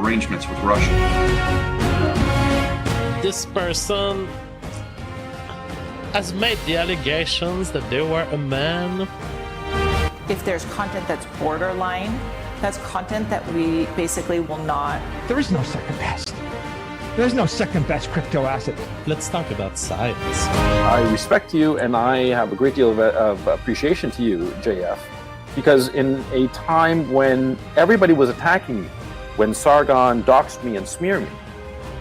arrangements with Russia. This person has made the allegations that they were a man. If there's content that's borderline, that's content that we basically will not. There is no second best. There's no second best crypto asset. Let's talk about science. I respect you, and I have a great deal of appreciation to you, JF, because in a time when everybody was attacking me, when Sargon doxed me and smeared me,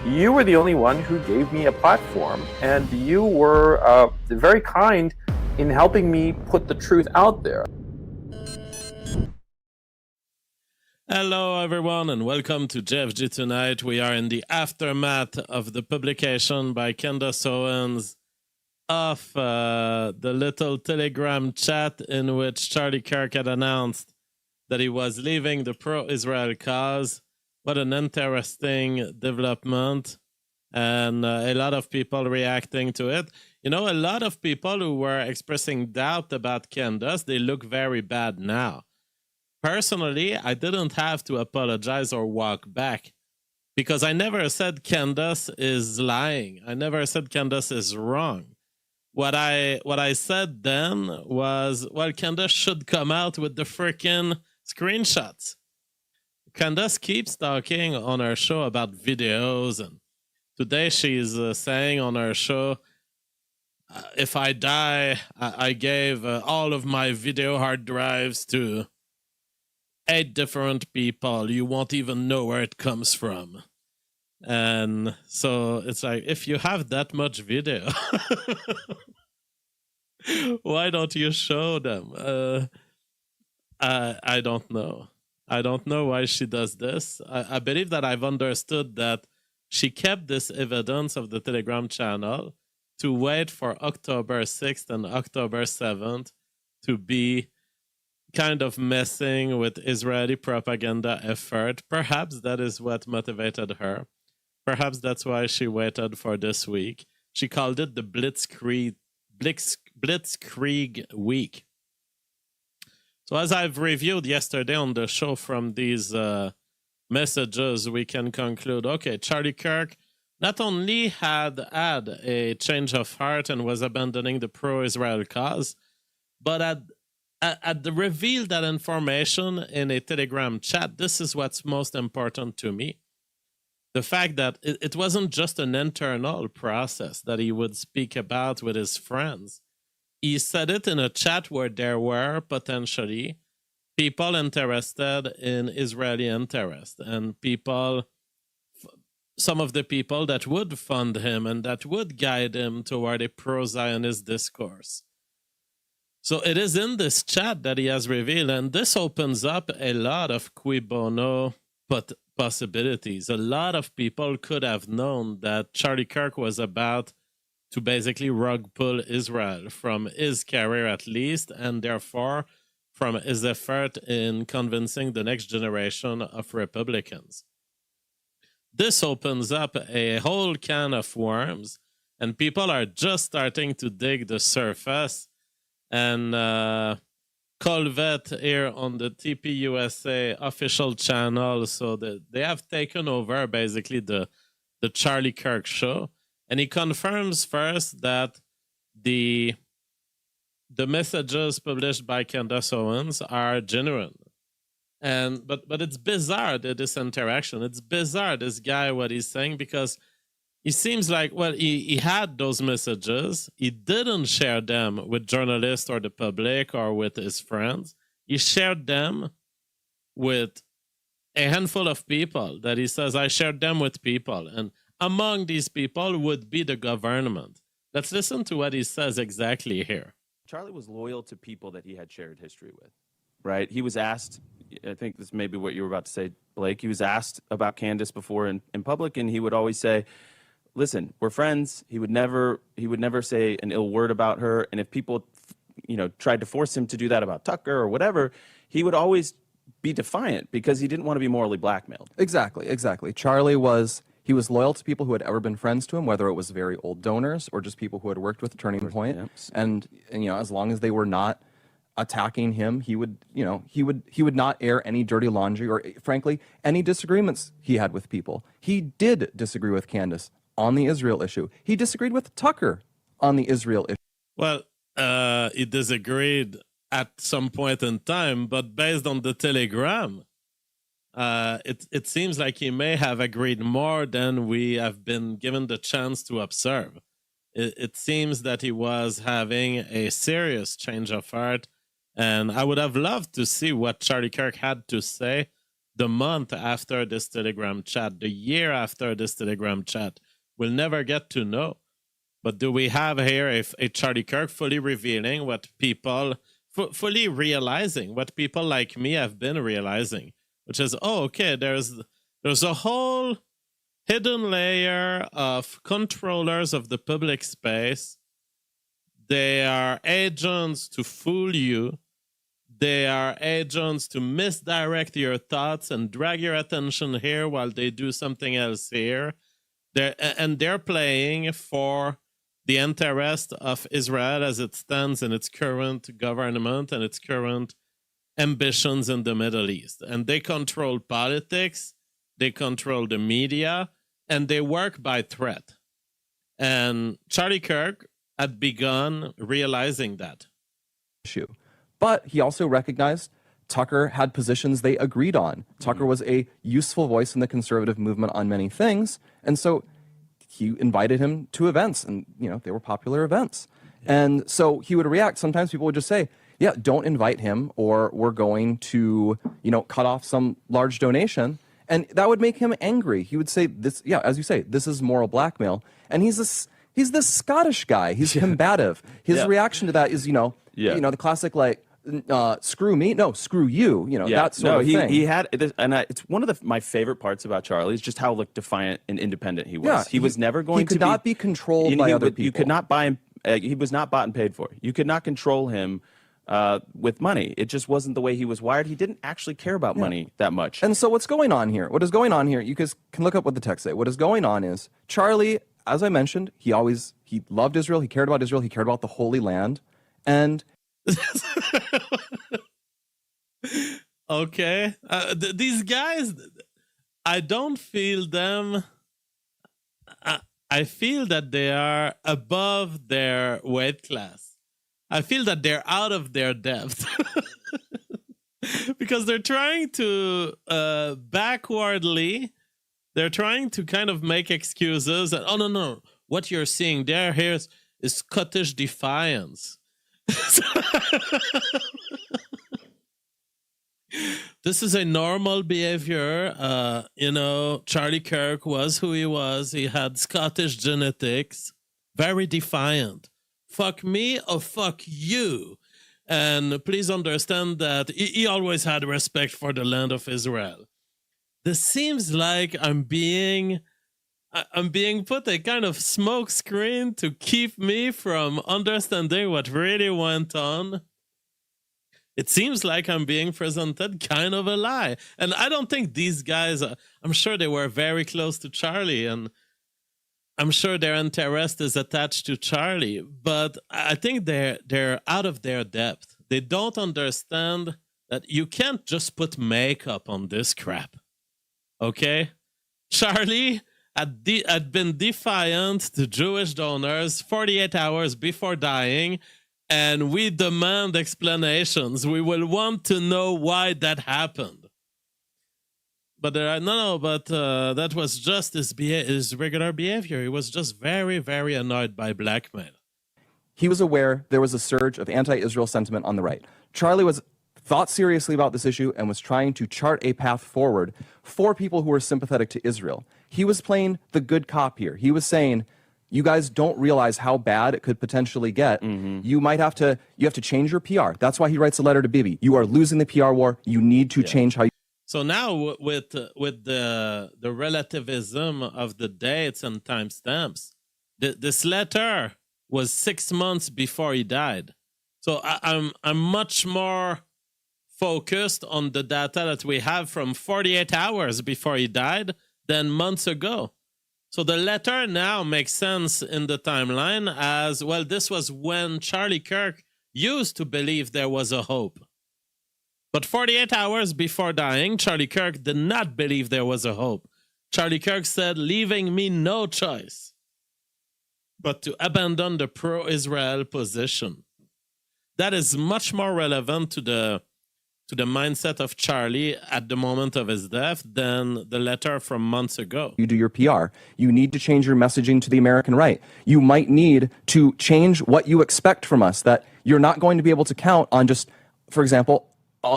you were the only one who gave me a platform, and you were very kind in helping me put the truth out there. Hello, everyone, and welcome to JFG Tonight. We are in the aftermath of the publication by Candace Owens of the little Telegram chat in which Charlie Kirk had announced that he was leaving the pro-Israel cause. What an interesting development, and a lot of people reacting to it. You know, a lot of people who were expressing doubt about Candace, they look very bad now. Personally, I didn't have to apologize or walk back because I never said Candace is lying. I never said Candace is wrong. What I said then was, well, Candace should come out with the freaking screenshots. Candace keeps talking on her show about videos, and today she's saying on her show, if I die, I gave all of my video hard drives to 8 different people. You won't even know where it comes from. And so it's like, if you have that much video, why don't you show them? I don't know. I don't know why she does this. I believe that I've understood that she kept this evidence of the Telegram channel to wait for October 6th and October 7th to be kind of messing with Israeli propaganda effort. Perhaps that is what motivated her. Perhaps that's why she waited for this week. She called it the Blitzkrieg week. So as I've reviewed yesterday on the show from these messages, we can conclude, okay, Charlie Kirk not only had a change of heart and was abandoning the pro-Israel cause, but at the reveal that information in a Telegram chat, this is what's most important to me. The fact that it wasn't just an internal process that he would speak about with his friends. He said it in a chat where there were potentially people interested in Israeli interest and people, some of the people that would fund him and that would guide him toward a pro-Zionist discourse. So it is in this chat that he has revealed, and this opens up a lot of cui bono possibilities. A lot of people could have known that Charlie Kirk was about to basically rug pull Israel from his career at least, and therefore from his effort in convincing the next generation of Republicans. This opens up a whole can of worms, and people are just starting to dig the surface. And Colvette here on the TPUSA official channel, so that they have taken over basically the Charlie Kirk show. And he confirms first that the messages published by Candace Owens are genuine. And but it's bizarre that this interaction. It's bizarre, this guy, what he's saying, because he seems like, well, he had those messages. He didn't share them with journalists or the public or with his friends. He shared them with a handful of people that he says, I shared them with people. And among these people would be the government. Let's listen to what he says exactly here. Charlie was loyal to people that he had shared history with, right? He was asked, I think this may be what you were about to say, Blake. He was asked about Candace before in public, and he would always say, listen, we're friends. He would never say an ill word about her. And if people, tried to force him to do that about Tucker or whatever, he would always be defiant because he didn't want to be morally blackmailed. Exactly. Charlie was loyal to people who had ever been friends to him, whether it was very old donors or just people who had worked with Turning Point. Yep. And as long as they were not attacking him, he would not air any dirty laundry or, frankly, any disagreements he had with people. He did disagree with Candace on the Israel issue. He disagreed with Tucker on the Israel issue. Well, he disagreed at some point in time, but based on the telegram, it seems like he may have agreed more than we have been given the chance to observe. It seems that he was having a serious change of heart, and I would have loved to see what Charlie Kirk had to say the month after this Telegram chat, the year after this Telegram chat. We'll never get to know. But do we have here a Charlie Kirk fully revealing what people, fully realizing what people like me have been realizing, which is, oh, okay, there's a whole hidden layer of controllers of the public space. They are agents to fool you. They are agents to misdirect your thoughts and drag your attention here while they do something else here. They're playing for the interest of Israel as it stands in its current government and its current ambitions in the Middle East. And they control politics, they control the media, and they work by threat. And Charlie Kirk had begun realizing that. Issue. But he also recognized Tucker had positions they agreed on. Tucker was a useful voice in the conservative movement on many things, and so he invited him to events, and they were popular events. And so he would react. Sometimes people would just say, yeah, don't invite him, or we're going to, cut off some large donation. And that would make him angry. He would say this, yeah, as you say, this is moral blackmail. And he's this Scottish guy. He's combative. His reaction to that is, the classic, like, screw me, no, screw you, that sort of thing. He had, and it's one of my favorite parts about Charlie is just how defiant and independent he was. Yeah, he was never going to be... He could not be controlled by other people. You could not buy him, he was not bought and paid for. You could not control him with money. It just wasn't the way he was wired. He didn't actually care about money that much. And so what's going on here? What is going on here, you guys can look up what the text say. What is going on is, Charlie, as I mentioned, he loved Israel, he cared about Israel, he cared about the Holy Land, and... Okay. These guys, I don't feel them. I feel that they are above their weight class. I feel that they're out of their depth. Because they're trying to backwardly, they're trying to kind of make excuses. And, oh, no. What you're seeing there here is Scottish defiance. This is a normal behavior. Charlie Kirk was who he was. He had Scottish genetics, very defiant. Fuck me or fuck you. And please understand that he always had respect for the land of Israel. This seems like I'm being put a kind of smoke screen to keep me from understanding what really went on. It seems like I'm being presented kind of a lie. And I don't think these guys, I'm sure they were very close to Charlie, and I'm sure their interest is attached to Charlie, but I think they're out of their depth. They don't understand that you can't just put makeup on this crap. Okay? Charlie had been defiant to Jewish donors 48 hours before dying, and we demand explanations. We will want to know why that happened. But that was just his regular behavior. He was just very, very annoyed by blackmail. He was aware there was a surge of anti-Israel sentiment on the right. Charlie thought seriously about this issue and was trying to chart a path forward for people who were sympathetic to Israel. He was playing the good cop here. He was saying, you guys don't realize how bad it could potentially get. Mm-hmm. You have to change your PR. That's why he writes a letter to Bibi. You are losing the PR war. You need to change how you... So now with the relativism of the dates and timestamps, this letter was 6 months before he died. So I'm much more focused on the data that we have from 48 hours before he died than months ago. So the letter now makes sense in the timeline as, well, this was when Charlie Kirk used to believe there was a hope. But 48 hours before dying, Charlie Kirk did not believe there was a hope. Charlie Kirk said, leaving me no choice but to abandon the pro-Israel position. That is much more relevant to the mindset of Charlie at the moment of his death than the letter from months ago. You do your PR. You need to change your messaging to the American right. You might need to change what you expect from us, that you're not going to be able to count on just, for example,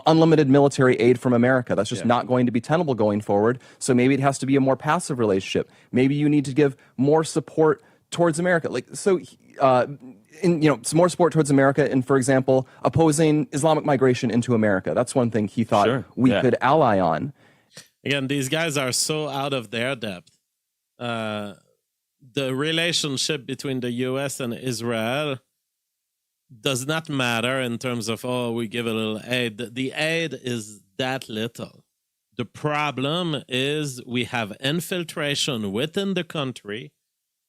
unlimited military aid from America. That's just not going to be tenable going forward. So maybe it has to be a more passive relationship. Maybe you need to give more support towards America. Some more support towards America in, for example, opposing Islamic migration into America. That's one thing he thought we could ally on. Again, these guys are so out of their depth. The relationship between the U.S. and Israel does not matter in terms of, we give a little aid. The aid is that little. The problem is we have infiltration within the country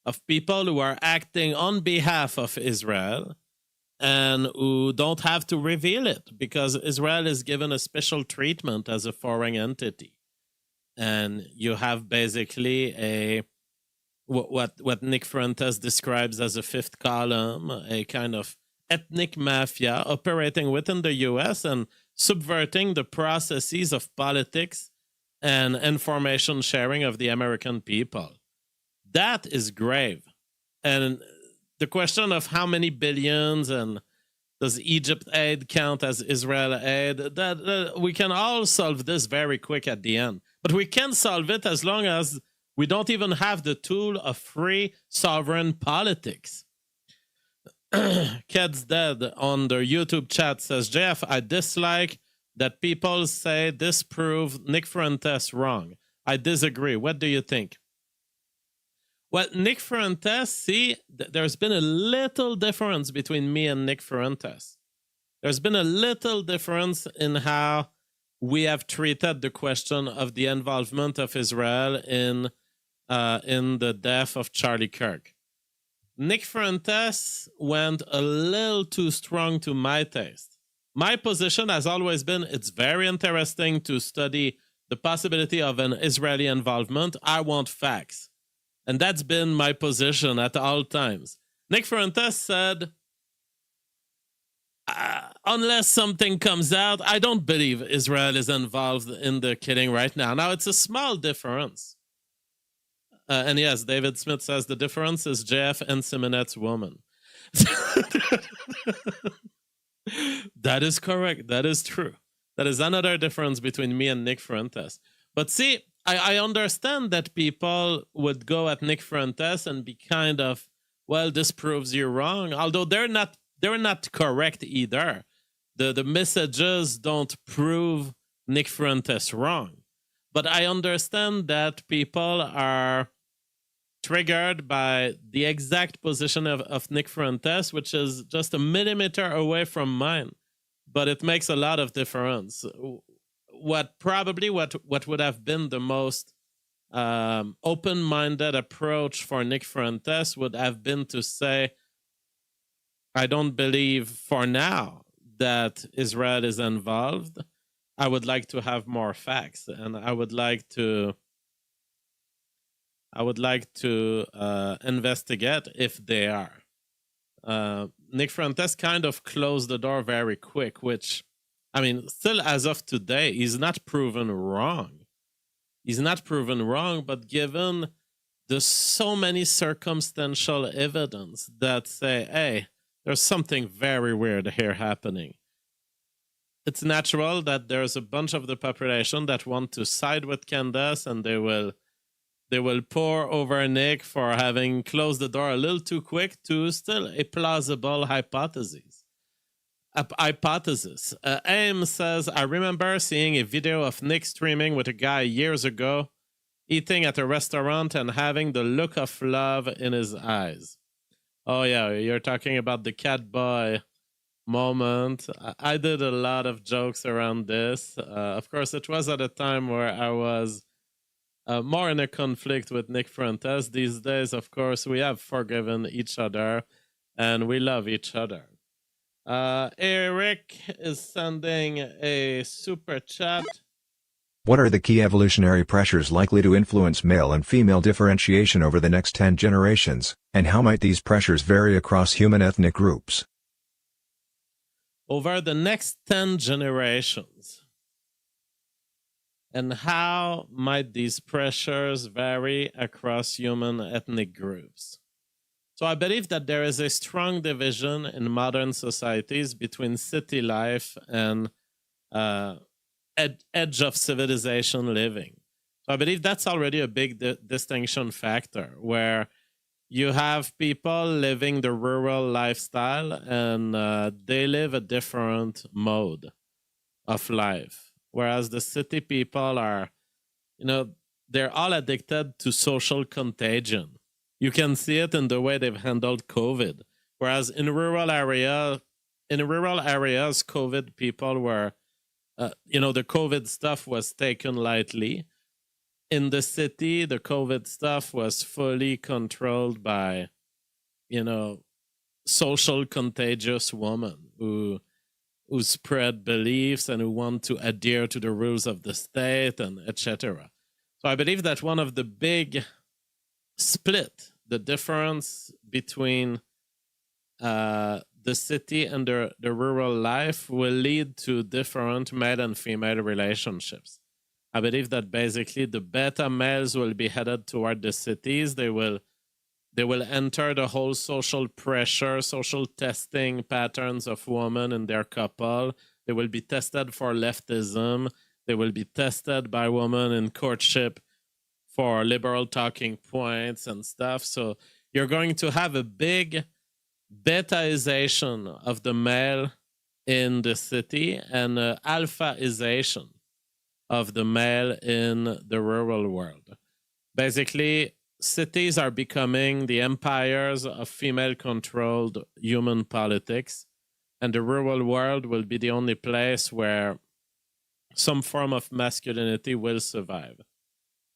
of people who are acting on behalf of Israel and who don't have to reveal it because Israel is given a special treatment as a foreign entity. And you have basically what Nick Fuentes describes as a fifth column, a kind of ethnic mafia operating within the U.S. and subverting the processes of politics and information sharing of the American people. That is grave. And the question of how many billions and does Egypt aid count as Israel aid, that we can all solve this very quick at the end. But we can solve it as long as we don't even have the tool of free sovereign politics. Ked's Dead on the YouTube chat says, JF, I dislike that people say this proved Nick Fuentes wrong. I disagree. What do you think? Well, Nick Fuentes, see, there's been a little difference between me and Nick Fuentes. There's been a little difference in how we have treated the question of the involvement of Israel in the death of Charlie Kirk. Nick Fuentes went a little too strong to my taste. My position has always been it's very interesting to study the possibility of an Israeli involvement. I want facts. And that's been my position at all times. Nick Fuentes said, unless something comes out, I don't believe Israel is involved in the killing right now. Now, it's a small difference. And yes, David Smith says the difference is JF and Simonette's woman. That is correct. That is true. That is another difference between me and Nick Fuentes. But see, I understand that people would go at Nick Fuentes and be kind of, well, this proves you're wrong. Although they're not correct either. The messages don't prove Nick Fuentes wrong. But I understand that people are triggered by the exact position of Nick Fuentes, which is just a millimeter away from mine. But it makes a lot of difference. What would have been the most open-minded approach for Nick Fuentes would have been to say, I don't believe for now that Israel is involved. I would like to have more facts, and I would like to investigate if they are. Nick Fuentes kind of closed the door very quick, which, I mean, still as of today, he's not proven wrong. He's not proven wrong, but given there's so many circumstantial evidence that say, hey, there's something very weird here happening. It's natural that there's a bunch of the population that want to side with Candace, and they will pour over Nick for having closed the door a little too quick to still a plausible hypothesis. Aim says, I remember seeing a video of Nick streaming with a guy years ago, eating at a restaurant and having the look of love in his eyes. Oh yeah, you're talking about the cat boy moment. I did a lot of jokes around this. Of course, it was at a time where I was more in a conflict with Nick Fuentes. These days, of course, we have forgiven each other and we love each other. Eric is sending a super chat. What are the key evolutionary pressures likely to influence male and female differentiation over the next 10 generations, and how might these pressures vary across human ethnic groups? Over the next 10 generations, and how might these pressures vary across human ethnic groups? So I believe that there is a strong division in modern societies between city life and edge of civilization living. So I believe that's already a big distinction factor, where you have people living the rural lifestyle and they live a different mode of life. Whereas the city people are, they're all addicted to social contagion. You can see it in the way they've handled COVID. Whereas in rural areas, COVID people were, the COVID stuff was taken lightly. In the city, the COVID stuff was fully controlled by, social contagious women who spread beliefs and who want to adhere to the rules of the state and etc. So I believe that one of the big split, the difference between the city and the rural life, will lead to different male and female relationships. I believe that basically the beta males will be headed toward the cities. They will enter the whole social pressure, social testing patterns of women in their couple. They will be tested for leftism. They will be tested by women in courtship for liberal talking points and stuff. So you're going to have a big betaization of the male in the city and alphaization of the male in the rural world. Basically, cities are becoming the empires of female-controlled human politics, and the rural world will be the only place where some form of masculinity will survive.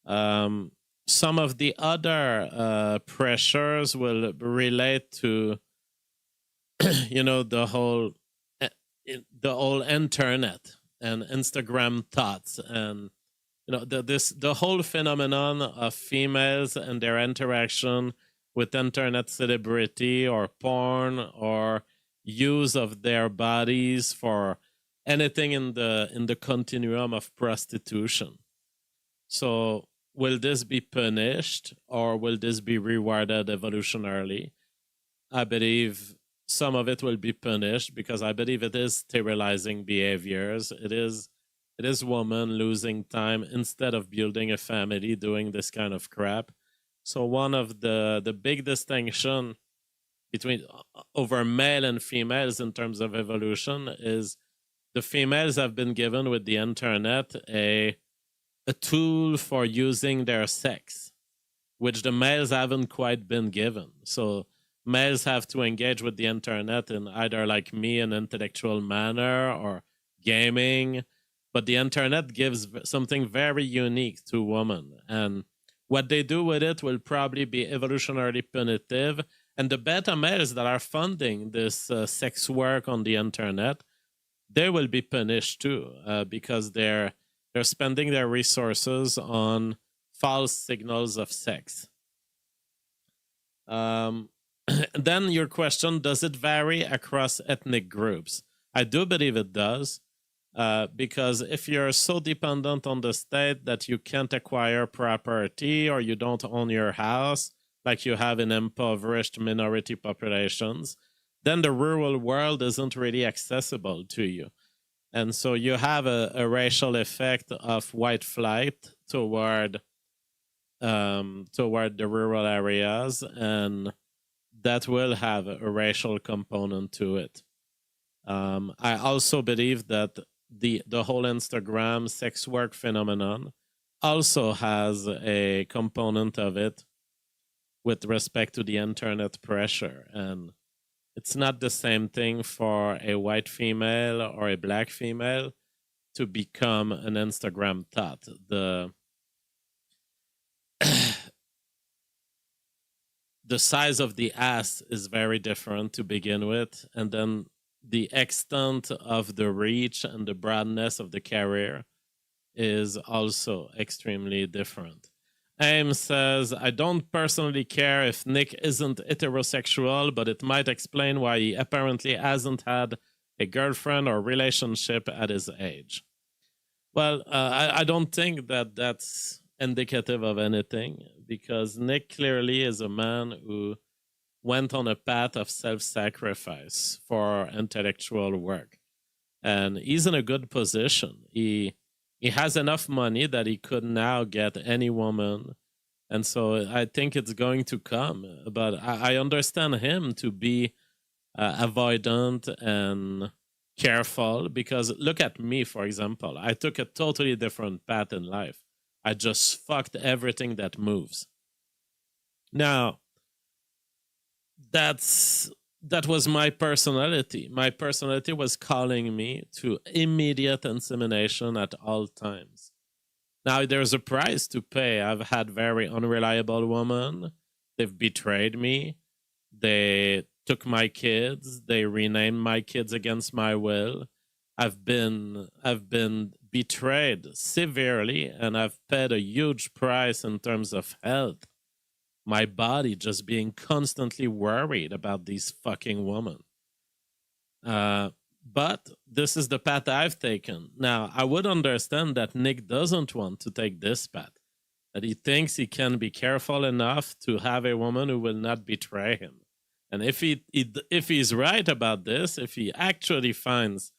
Some of the other pressures will relate to, the whole internet and Instagram thoughts, and the whole phenomenon of females and their interaction with internet celebrity or porn or use of their bodies for anything in the continuum of prostitution. So will this be punished or will this be rewarded evolutionarily? I believe some of it will be punished because I believe it is sterilizing behaviors. It is women losing time instead of building a family doing this kind of crap. So one of the big distinction between over male and females in terms of evolution is the females have been given with the internet a tool for using their sex, which the males haven't quite been given. So males have to engage with the internet in either, like me, an intellectual manner or gaming. But the internet gives something very unique to women. And what they do with it will probably be evolutionarily punitive. And the beta males that are funding this sex work on the internet, they will be punished too, because they're spending their resources on false signals of sex. Then your question, does it vary across ethnic groups? I do believe it does, because if you're so dependent on the state that you can't acquire property or you don't own your house, like you have in impoverished minority populations, then the rural world isn't really accessible to you. And so you have a racial effect of white flight toward the rural areas, and that will have a racial component to it. I also believe that the whole Instagram sex work phenomenon also has a component of it with respect to the internet pressure. And it's not the same thing for a white female or a black female to become an Instagram thought. The size of the ass is very different to begin with, and then the extent of the reach and the broadness of the career is also extremely different. Aim says, I don't personally care if Nick isn't heterosexual, but it might explain why he apparently hasn't had a girlfriend or relationship at his age. Well, I don't think that that's indicative of anything, because Nick clearly is a man who went on a path of self-sacrifice for intellectual work. And he's in a good position. He has enough money that he could now get any woman. And so I think it's going to come. But I understand him to be avoidant and careful, because look at me, for example. I took a totally different path in life. I just fucked everything that moves. Now, that was my personality. My personality was calling me to immediate insemination at all times. Now, there's a price to pay. I've had very unreliable women. They've betrayed me. They took my kids. They renamed my kids against my will. I've been betrayed severely, and I've paid a huge price in terms of health. My body just being constantly worried about these fucking women. But this is the path I've taken. Now, I would understand that Nick doesn't want to take this path, that he thinks he can be careful enough to have a woman who will not betray him. And if he's right about this, if he actually finds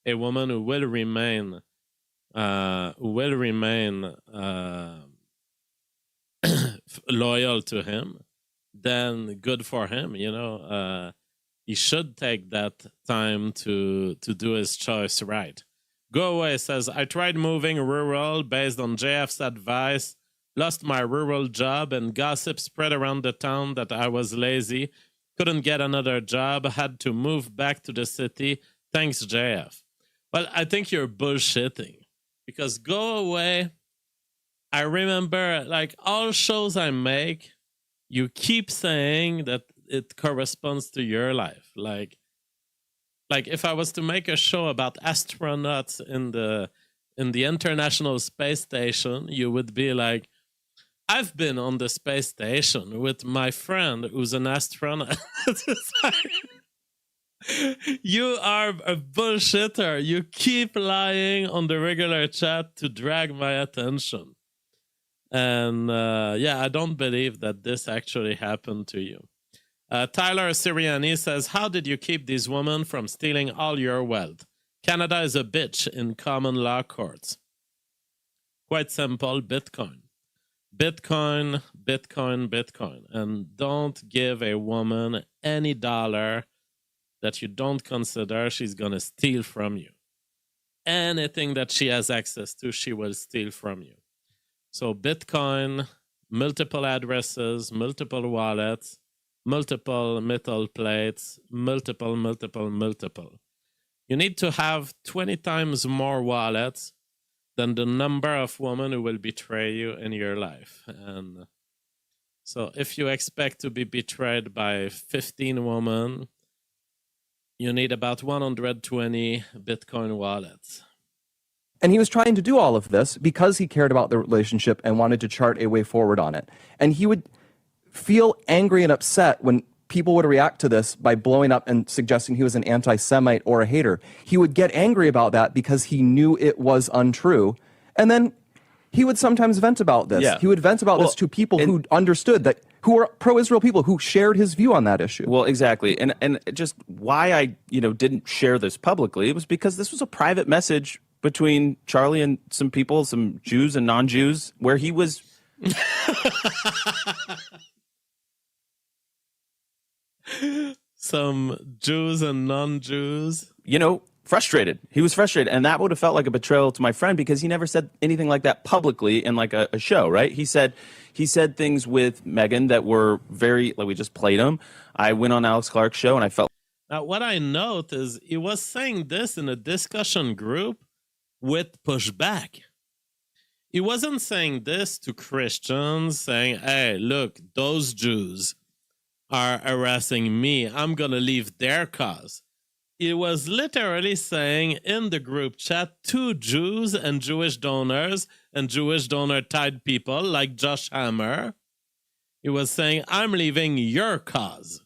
a woman who will remain loyal to him, then good for him. He should take that time to do his choice right. Go Away says, I tried moving rural based on JF's advice, lost my rural job, and gossip spread around the town that I was lazy, couldn't get another job, had to move back to the city. Thanks, JF. Well, I think you're bullshitting, because Go Away, I remember, like, all shows I make, you keep saying that it corresponds to your life. Like if I was to make a show about astronauts in the International Space Station, you would be like, I've been on the space station with my friend who's an astronaut. You are a bullshitter. You keep lying on the regular chat to drag my attention. And I don't believe that this actually happened to you. Tyler Siriani says, how did you keep these women from stealing all your wealth? Canada is a bitch in common law courts. Quite simple, Bitcoin. Bitcoin, Bitcoin, Bitcoin. And don't give a woman any dollar that you don't consider she's going to steal from you. Anything that she has access to, she will steal from you. So Bitcoin, multiple addresses, multiple wallets, multiple metal plates, multiple. You need to have 20 times more wallets than the number of women who will betray you in your life. And so if you expect to be betrayed by 15 women, you need about 120 Bitcoin wallets. And he was trying to do all of this because he cared about the relationship and wanted to chart a way forward on it. And he would feel angry and upset when people would react to this by blowing up and suggesting he was an anti-Semite or a hater. He would get angry about that because he knew it was untrue. And then he would sometimes vent about this. Yeah. He would vent about this to people who understood that, who were pro-Israel people who shared his view on that issue. Well, exactly. And just why I, didn't share this publicly, it was because this was a private message between Charlie and some people, some Jews and non-Jews, where he was some Jews and non-Jews, frustrated. He was frustrated, and that would have felt like a betrayal to my friend because he never said anything like that publicly in like a show, right? He said things with Megan that were very, like, we just played them. I went on Alex Clark's show and I felt. Now, what I note is he was saying this in a discussion group with pushback. He wasn't saying this to Christians, saying, hey, look, those Jews are harassing me. I'm going to leave their cause. he was literally saying in the group chat to Jews and Jewish donors and Jewish donor-tied people like Josh Hammer, he was saying, I'm leaving your cause.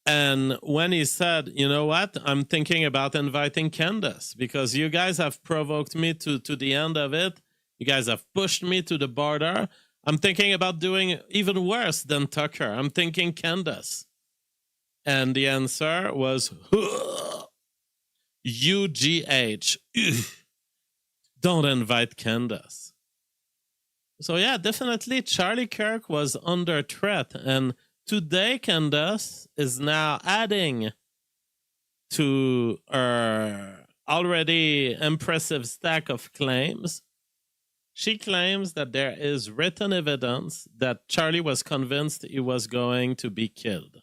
And when he said, you know what, I'm thinking about inviting Candace because you guys have provoked me to the end of it. You guys have pushed me to the border. I'm thinking about doing even worse than Tucker. I'm thinking Candace. And the answer was, UGH. Don't invite Candace. So yeah, definitely Charlie Kirk was under threat. And today, Candace is now adding to her already impressive stack of claims. She claims that there is written evidence that Charlie was convinced he was going to be killed.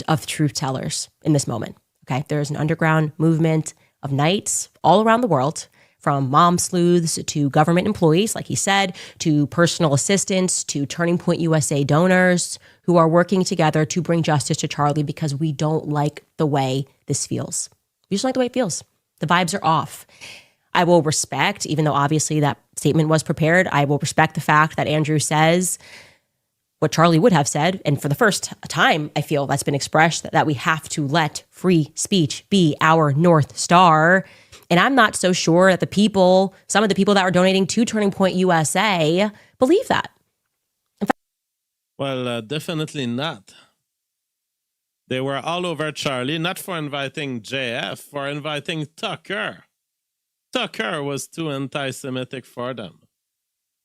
Of truth tellers in this moment. Okay, there's an underground movement of knights all around the world, from mom sleuths to government employees, like he said, to personal assistants, to Turning Point USA donors who are working together to bring justice to Charlie because we don't like the way this feels. We just don't like the way it feels. The vibes are off. I will respect, even though obviously that statement was prepared, I will respect the fact that Andrew says what Charlie would have said. And for the first time, I feel that's been expressed, that we have to let free speech be our North Star. And I'm not so sure that the people, some of the people that are donating to Turning Point USA believe that. Well, definitely not. They were all over Charlie, not for inviting JF, for inviting Tucker. Tucker was too anti-Semitic for them.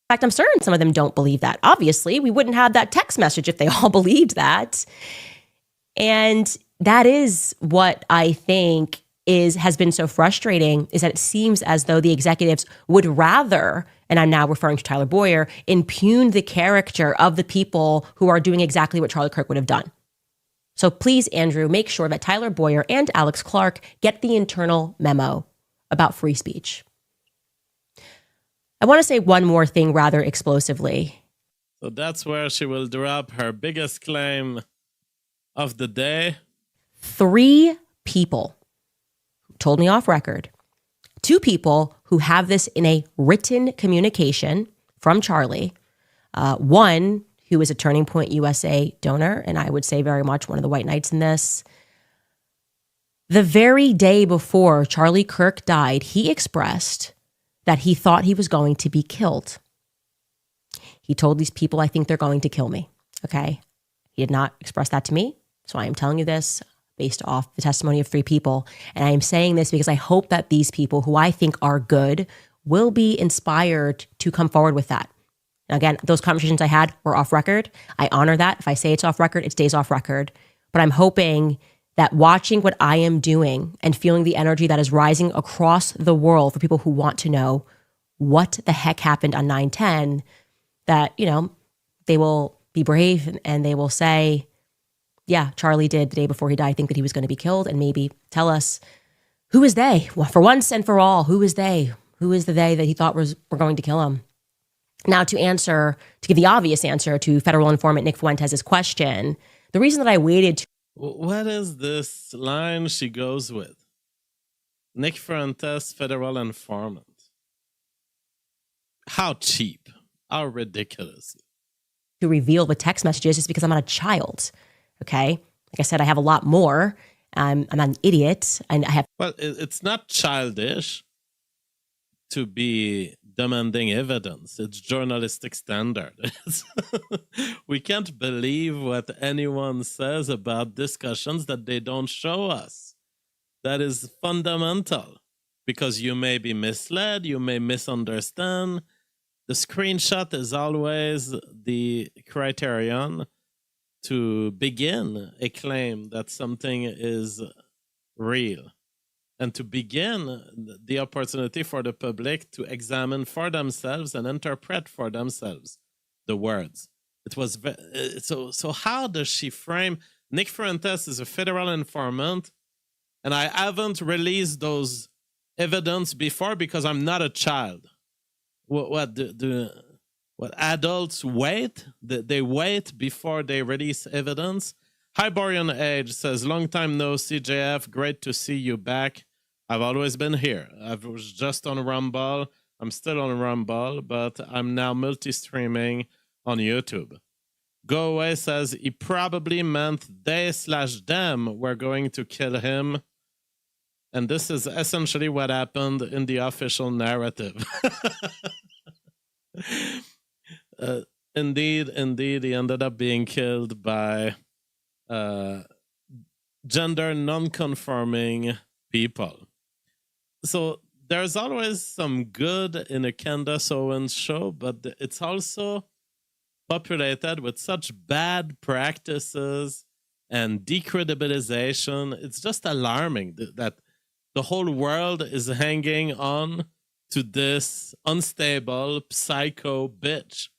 In fact, I'm certain some of them don't believe that. Obviously, we wouldn't have that text message if they all believed that. And that is what I think has been so frustrating, is that it seems as though the executives would rather, and I'm now referring to Tyler Boyer, impugn the character of the people who are doing exactly what Charlie Kirk would have done. So please, Andrew, make sure that Tyler Boyer and Alex Clark get the internal memo about free speech. I want to say one more thing rather explosively. So that's where she will drop her biggest claim of the day. 3 people told me off record. 2 people who have this in a written communication from Charlie. One who is a Turning Point USA donor, and I would say very much one of the white knights in this. The very day before Charlie Kirk died, he expressed that he thought he was going to be killed. He told these people, I think they're going to kill me. Okay. He did not express that to me. So I am telling you this based off the testimony of 3 people. And I am saying this because I hope that these people who I think are good will be inspired to come forward with that. Now, again, those conversations I had were off record. I honor that. If I say it's off record, it stays off record. But I'm hoping that watching what I am doing and feeling the energy that is rising across the world for people who want to know what the heck happened on 9/10, that, you know, they will be brave and they will say, yeah, Charlie did the day before he died think that he was going to be killed, and maybe tell us, who is they? Well, for once and for all, who is they? Who is the they that he thought were going to kill him? Now, to give the obvious answer to federal informant Nick Fuentes' question, the reason that I waited What is this line she goes with? Nick Fuentes, federal informant. How cheap. How ridiculous. to reveal the text messages is because I'm not a child. Okay. Like I said, I have a lot more. I'm not an idiot. And I have. Well, it's not childish to be demanding evidence. It's journalistic standard. We can't believe what anyone says about discussions that they don't show us. That is fundamental, because you may be misled, you may misunderstand. The screenshot is always the criterion to begin a claim that something is real, and to begin the opportunity for the public to examine for themselves and interpret for themselves the words. It was so how does she frame Nick Fuentes is a federal informant, and I haven't released those evidence before because I'm not a child. What adults wait? They wait before they release evidence. Hyborian Age says, long time no see, JF. Great to see you back. I've always been here. I was just on Rumble. I'm still on Rumble, but I'm now multi-streaming on YouTube. Go Away says, he probably meant they/them were going to kill him. And this is essentially what happened in the official narrative. Indeed, he ended up being killed by gender non-conforming people. So there's always some good in a Candace Owens show, but it's also populated with such bad practices and decredibilization. It's just alarming that the whole world is hanging on to this unstable psycho bitch.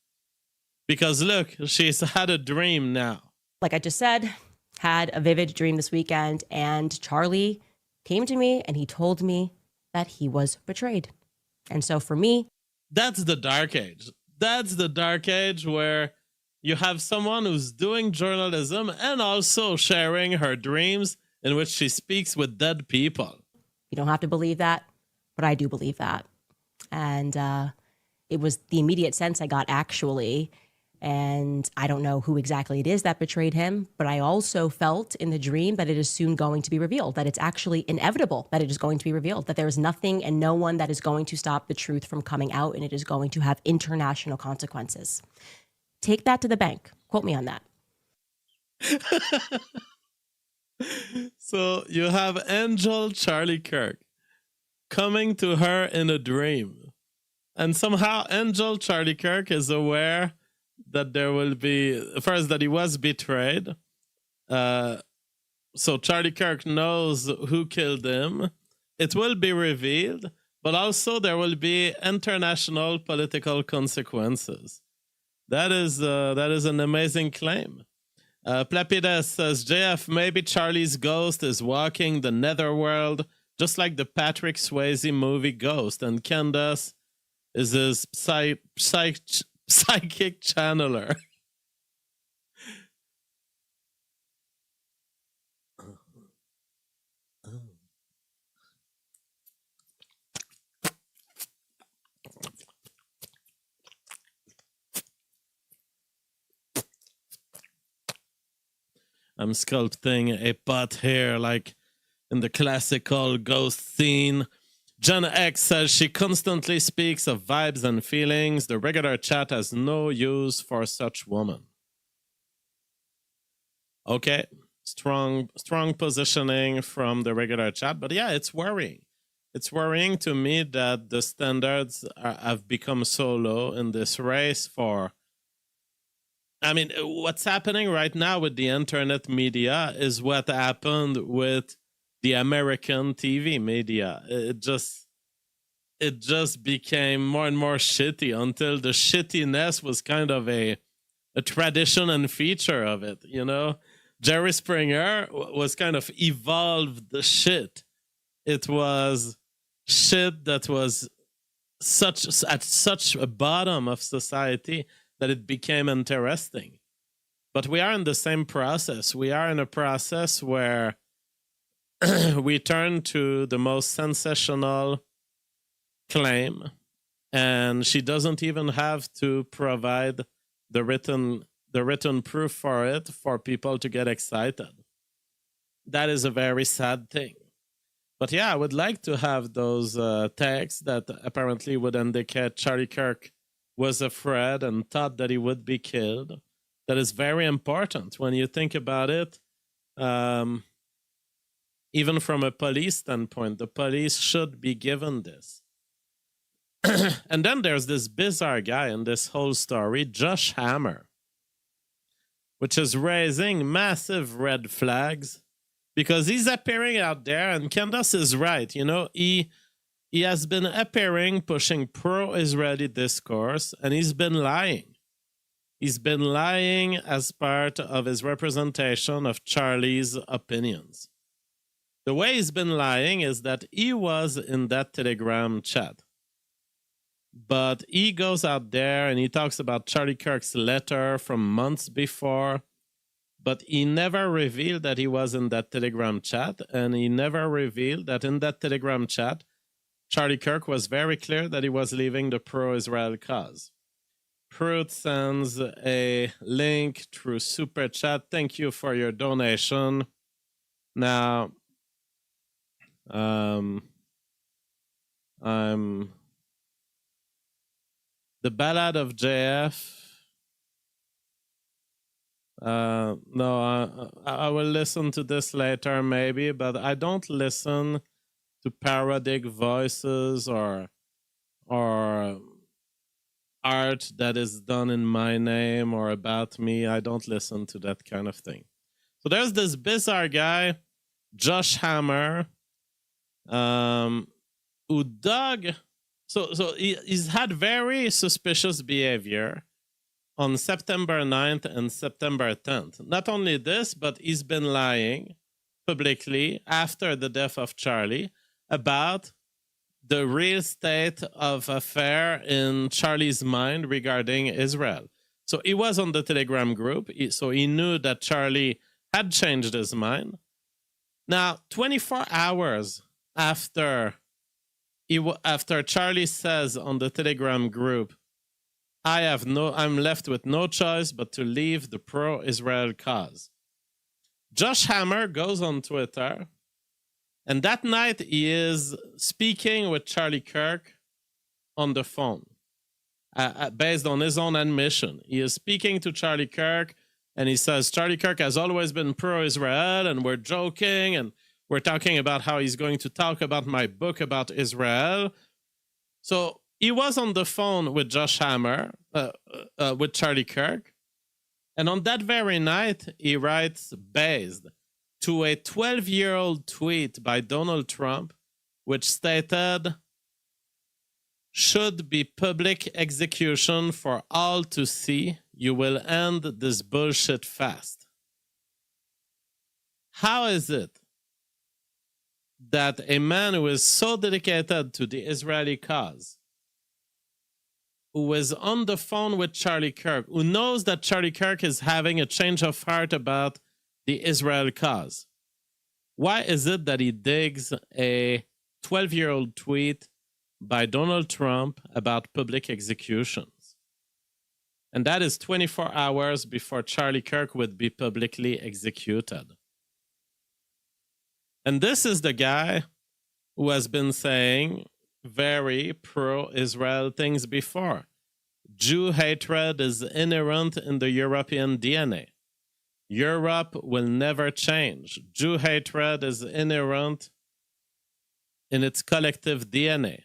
Because look, she's had a dream now. Like I just said, had a vivid dream this weekend, and Charlie came to me and he told me that he was betrayed. And so for me, that's the dark age. That's the dark age where you have someone who's doing journalism and also sharing her dreams in which she speaks with dead people. You don't have to believe that, but I do believe that. And it was the immediate sense I got, actually. And I don't know who exactly it is that betrayed him, but I also felt in the dream that it is soon going to be revealed, that it's actually inevitable that it is going to be revealed, that there is nothing and no one that is going to stop the truth from coming out, and it is going to have international consequences. Take that to the bank. Quote me on that. So you have Angel Charlie Kirk coming to her in a dream. And somehow Angel Charlie Kirk is aware that there will be, first, that he was betrayed. So Charlie Kirk knows who killed him. It will be revealed, but also there will be international political consequences. That is an amazing claim. Plapides says, JF, maybe Charlie's ghost is walking the netherworld, just like the Patrick Swayze movie Ghost, and Candace is his psychic channeler. I'm sculpting a pot here, like in the classical ghost scene. Jen X says she constantly speaks of vibes and feelings. The regular chat has no use for such woman. Okay, strong positioning from the regular chat, but yeah, it's worrying. It's worrying to me that the standards have become so low in this race for. I mean, what's happening right now with the internet media is what happened with the American TV media. It just became more and more shitty until the shittiness was kind of a tradition and feature of it, you know? Jerry Springer was kind of evolved the shit. It was shit that was at such a bottom of society that it became interesting. But we are in the same process. We are in a process where we turn to the most sensational claim, and she doesn't even have to provide the written proof for it for people to get excited. That is a very sad thing. But yeah, I would like to have those texts that apparently would indicate Charlie Kirk was afraid and thought that he would be killed. That is very important when you think about it. Even from a police standpoint, the police should be given this. And then there's this bizarre guy in this whole story, Josh Hammer, which is raising massive red flags because he's appearing out there, and Candace is right. You know, he has been appearing, pushing pro-Israeli discourse, and he's been lying. He's been lying as part of his representation of Charlie's opinions. The way he's been lying is that he was in that Telegram chat. But he goes out there and he talks about Charlie Kirk's letter from months before. but he never revealed that he was in that Telegram chat, and he never revealed that in that Telegram chat, Charlie Kirk was very clear that he was leaving the pro-Israel cause. Pruitt sends a link through Super Chat. Thank you for your donation. Now, the Ballad of JF. No, I will listen to this later maybe, but I don't listen to parodic voices or art that is done in my name or about me. I don't listen to that kind of thing. So there's this bizarre guy, Josh Hammer, who dug. So he's had very suspicious behavior on September 9th and September 10th. Not only this, but he's been lying publicly after the death of Charlie about the real state of affair in Charlie's mind regarding Israel. So he was on the Telegram group, so he knew that Charlie had changed his mind. Now, 24 hours after Charlie says on the Telegram group, I'm left with no choice but to leave the pro-Israel cause. Josh Hammer goes on Twitter, and that night he is speaking with Charlie Kirk on the phone, based on his own admission. He is speaking to Charlie Kirk, and he says, Charlie Kirk has always been pro-Israel, and we're joking, and we're talking about how he's going to talk about my book about Israel. So he was on the phone with Josh Hammer, with Charlie Kirk. And on that very night, he writes, based to a 12-year-old tweet by Donald Trump, which stated, should be public execution for all to see. You will end this bullshit fast. How is it that a man who is so dedicated to the Israeli cause, who was on the phone with Charlie Kirk, who knows that Charlie Kirk is having a change of heart about the Israel cause, why is it that he digs a 12-year-old tweet by Donald Trump about public executions? And that is 24 hours before Charlie Kirk would be publicly executed. And this is the guy who has been saying very pro-Israel things before. Jew hatred is inherent in the European DNA. Europe will never change. Jew hatred is inherent in its collective DNA.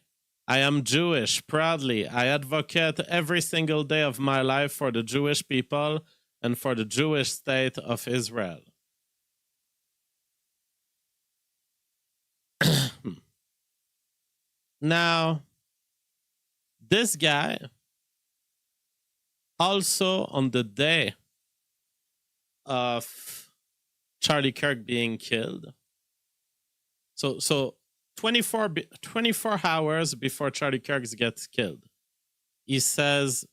I am Jewish, proudly. I advocate every single day of my life for the Jewish people and for the Jewish state of Israel. Now, this guy, also on the day of Charlie Kirk being killed, so 24 hours before Charlie Kirk gets killed, he says,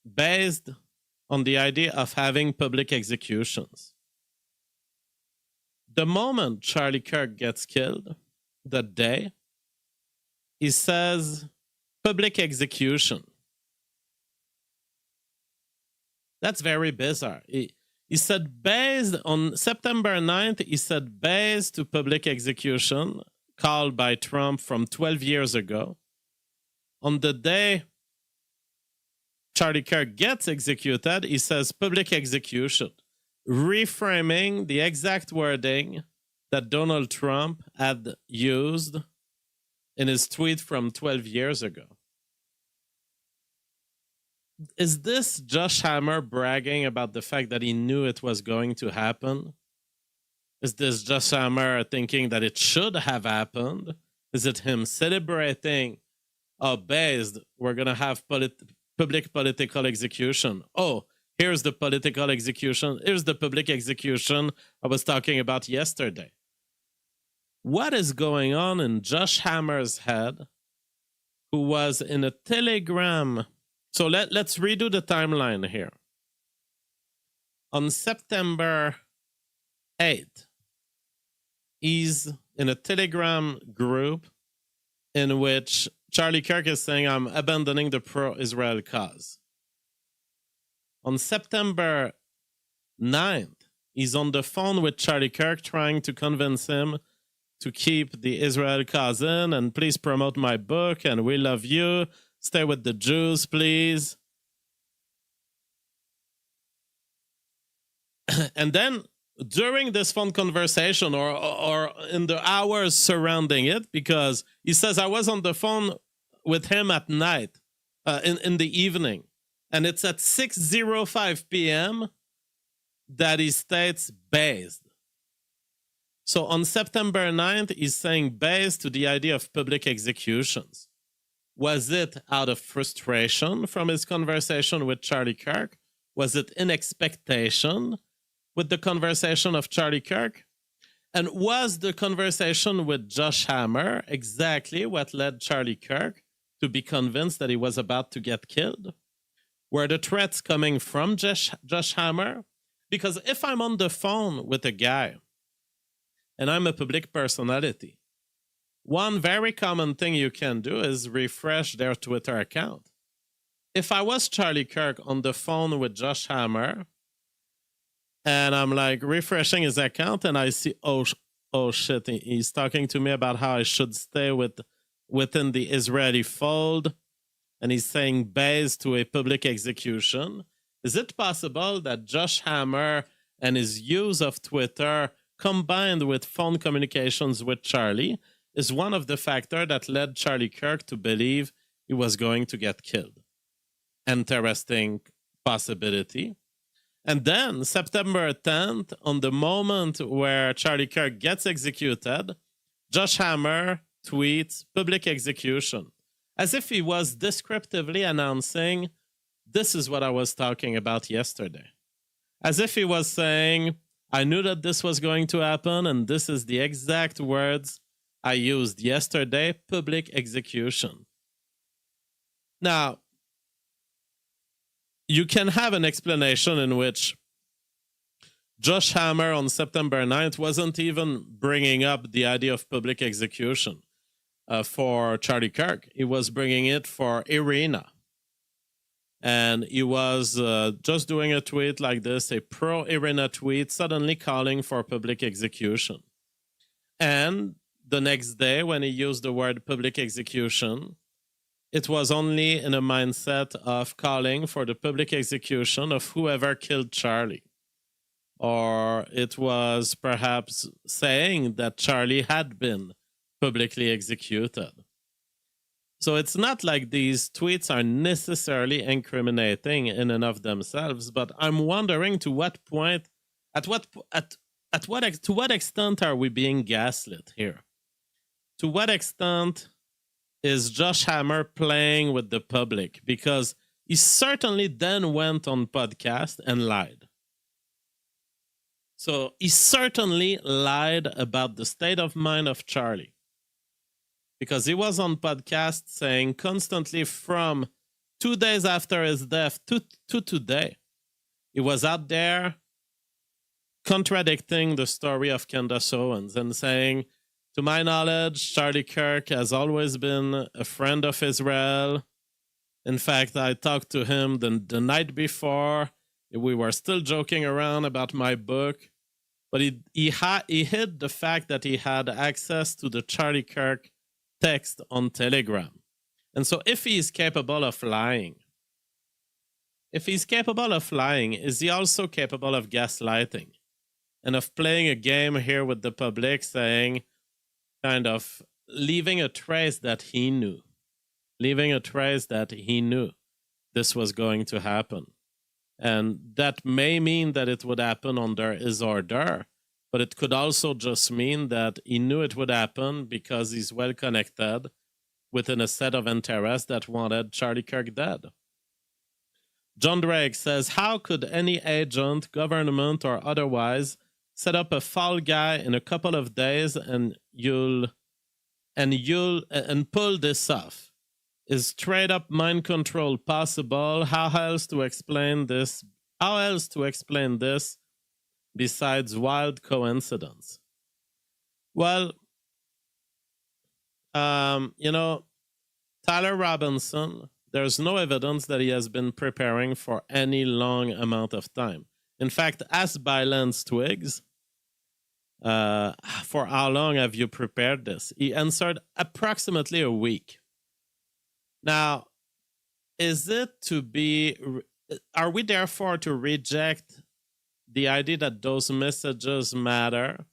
based on the idea of having public executions, the moment Charlie Kirk gets killed, that day, he says, public execution. That's very bizarre. He said, based on September 9th, he said, based to public execution called by Trump from 12 years ago. On the day Charlie Kirk gets executed, he says, public execution, reframing the exact wording that Donald Trump had used in his tweet from 12 years ago. Is this Josh Hammer bragging about the fact that he knew it was going to happen? Is this Josh Hammer thinking that it should have happened? Is it him celebrating, oh, based, we're going to have public political execution. Oh, here's the political execution. Here's the public execution I was talking about yesterday. What is going on in Josh Hammer's head, who was in a Telegram? So let's redo the timeline here. on September 8th, he's in a Telegram group in which Charlie Kirk is saying, I'm abandoning the pro-Israel cause. On September 9th, he's on the phone with Charlie Kirk trying to convince him to keep the Israel cause in and please promote my book and we love you. Stay with the Jews, please. And then during this phone conversation or in the hours surrounding it, because he says, I was on the phone with him at night, in the evening, and it's at 6:05 p.m. that he states based. So on September 9th, he's saying based to the idea of public executions. Was it out of frustration from his conversation with Charlie Kirk? Was it in expectation with the conversation of Charlie Kirk? And was the conversation with Josh Hammer exactly what led Charlie Kirk to be convinced that he was about to get killed? Were the threats coming from Josh Hammer? Because if I'm on the phone with a guy and I'm a public personality, one very common thing you can do is refresh their Twitter account. If I was Charlie Kirk on the phone with Josh Hammer and I'm like refreshing his account and I see, oh shit, he's talking to me about how I should stay within the Israeli fold, and he's saying based to a public execution. Is it possible that Josh Hammer and his use of Twitter combined with phone communications with Charlie is one of the factors that led Charlie Kirk to believe he was going to get killed? Interesting possibility. And then September 10th, on the moment where Charlie Kirk gets executed, Josh Hammer tweets public execution, as if he was descriptively announcing, this is what I was talking about yesterday. As if he was saying, I knew that this was going to happen, and this is the exact words I used yesterday, public execution. Now, you can have an explanation in which Josh Hammer on September 9th wasn't even bringing up the idea of public execution for Charlie Kirk. He was bringing it for Irina. And he was just doing a tweet like this, a pro-Irina tweet, suddenly calling for public execution. And the next day, when he used the word public execution, it was only in a mindset of calling for the public execution of whoever killed Charlie. Or it was perhaps saying that Charlie had been publicly executed. So it's not like these tweets are necessarily incriminating in and of themselves, but I'm wondering to what point, to what extent are we being gaslit here? To what extent is Josh Hammer playing with the public? Because he certainly then went on podcast and lied. So he certainly lied about the state of mind of Charlie. Because he was on podcast saying constantly from 2 days after his death to today, he was out there contradicting the story of Candace Owens and saying, to my knowledge, Charlie Kirk has always been a friend of Israel. In fact, I talked to him the night before. We were still joking around about my book. But he hid the fact that he had access to the Charlie Kirk text on Telegram. And so if he is capable of lying, is he also capable of gaslighting and of playing a game here with the public, saying, kind of leaving a trace that he knew this was going to happen? And that may mean that it would happen under his order, but it could also just mean that he knew it would happen because he's well connected within a set of interests that wanted Charlie Kirk dead. John Drake says, how could any agent, government or otherwise, set up a fall guy in a couple of days and pull this off? Is straight up mind control possible? How else to explain this How else to explain this besides wild coincidence? Well, Tyler Robinson, there's no evidence that he has been preparing for any long amount of time. In fact, asked by Lance Twiggs, for how long have you prepared this? He answered approximately a week. Now, are we therefore to reject the idea that those messages matter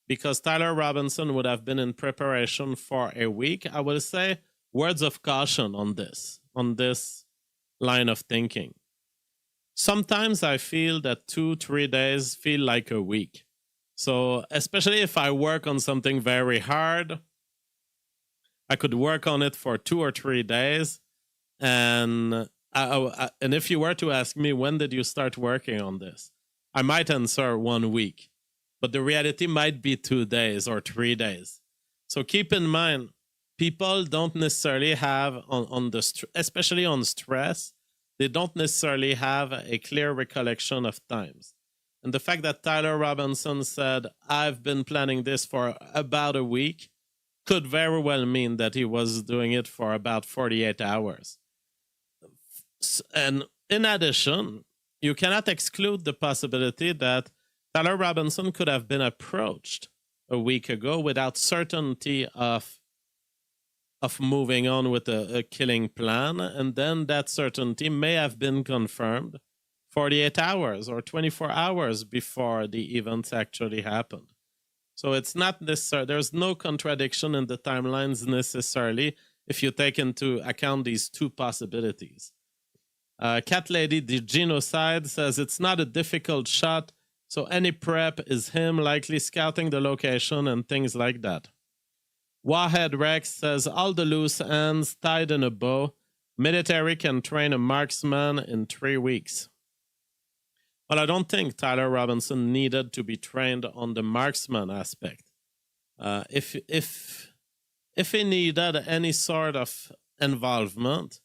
because Tyler Robinson would have been in preparation for a week? I will say words of caution on this line of thinking. Sometimes I feel that 2-3 days feel like a week. So especially if I work on something very hard, I could work on it for 2 or 3 days. And if you were to ask me, when did you start working on this? I might answer 1 week, but the reality might be 2 days or 3 days. So keep in mind, people don't necessarily have, especially on stress, they don't necessarily have a clear recollection of times. And the fact that Tyler Robinson said, I've been planning this for about a week, could very well mean that he was doing it for about 48 hours. And in addition, you cannot exclude the possibility that Tyler Robinson could have been approached a week ago without certainty of moving on with a killing plan, and then that certainty may have been confirmed 48 hours or 24 hours before the events actually happened. So it's not necessary. There's no contradiction in the timelines necessarily if you take into account these two possibilities. Cat Lady, the genocide, says it's not a difficult shot, so any prep is him likely scouting the location and things like that. Wahed Rex says all the loose ends tied in a bow. Military can train a marksman in 3 weeks. Well, I don't think Tyler Robinson needed to be trained on the marksman aspect. If he needed any sort of involvement,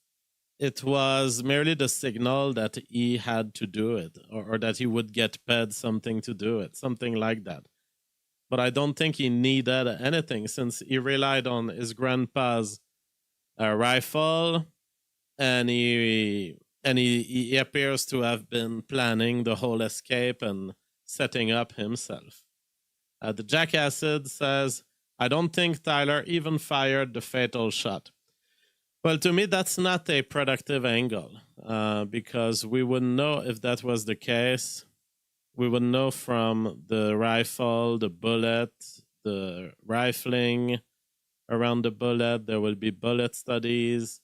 it was merely the signal that he had to do it, or that he would get paid something to do it, something like that. But I don't think he needed anything since he relied on his grandpa's rifle, and he appears to have been planning the whole escape and setting up himself. The Jack Acid says, I don't think Tyler even fired the fatal shot. Well, to me, that's not a productive angle because we wouldn't know if that was the case. We would know from the rifle, the bullet, the rifling around the bullet. There will be bullet studies.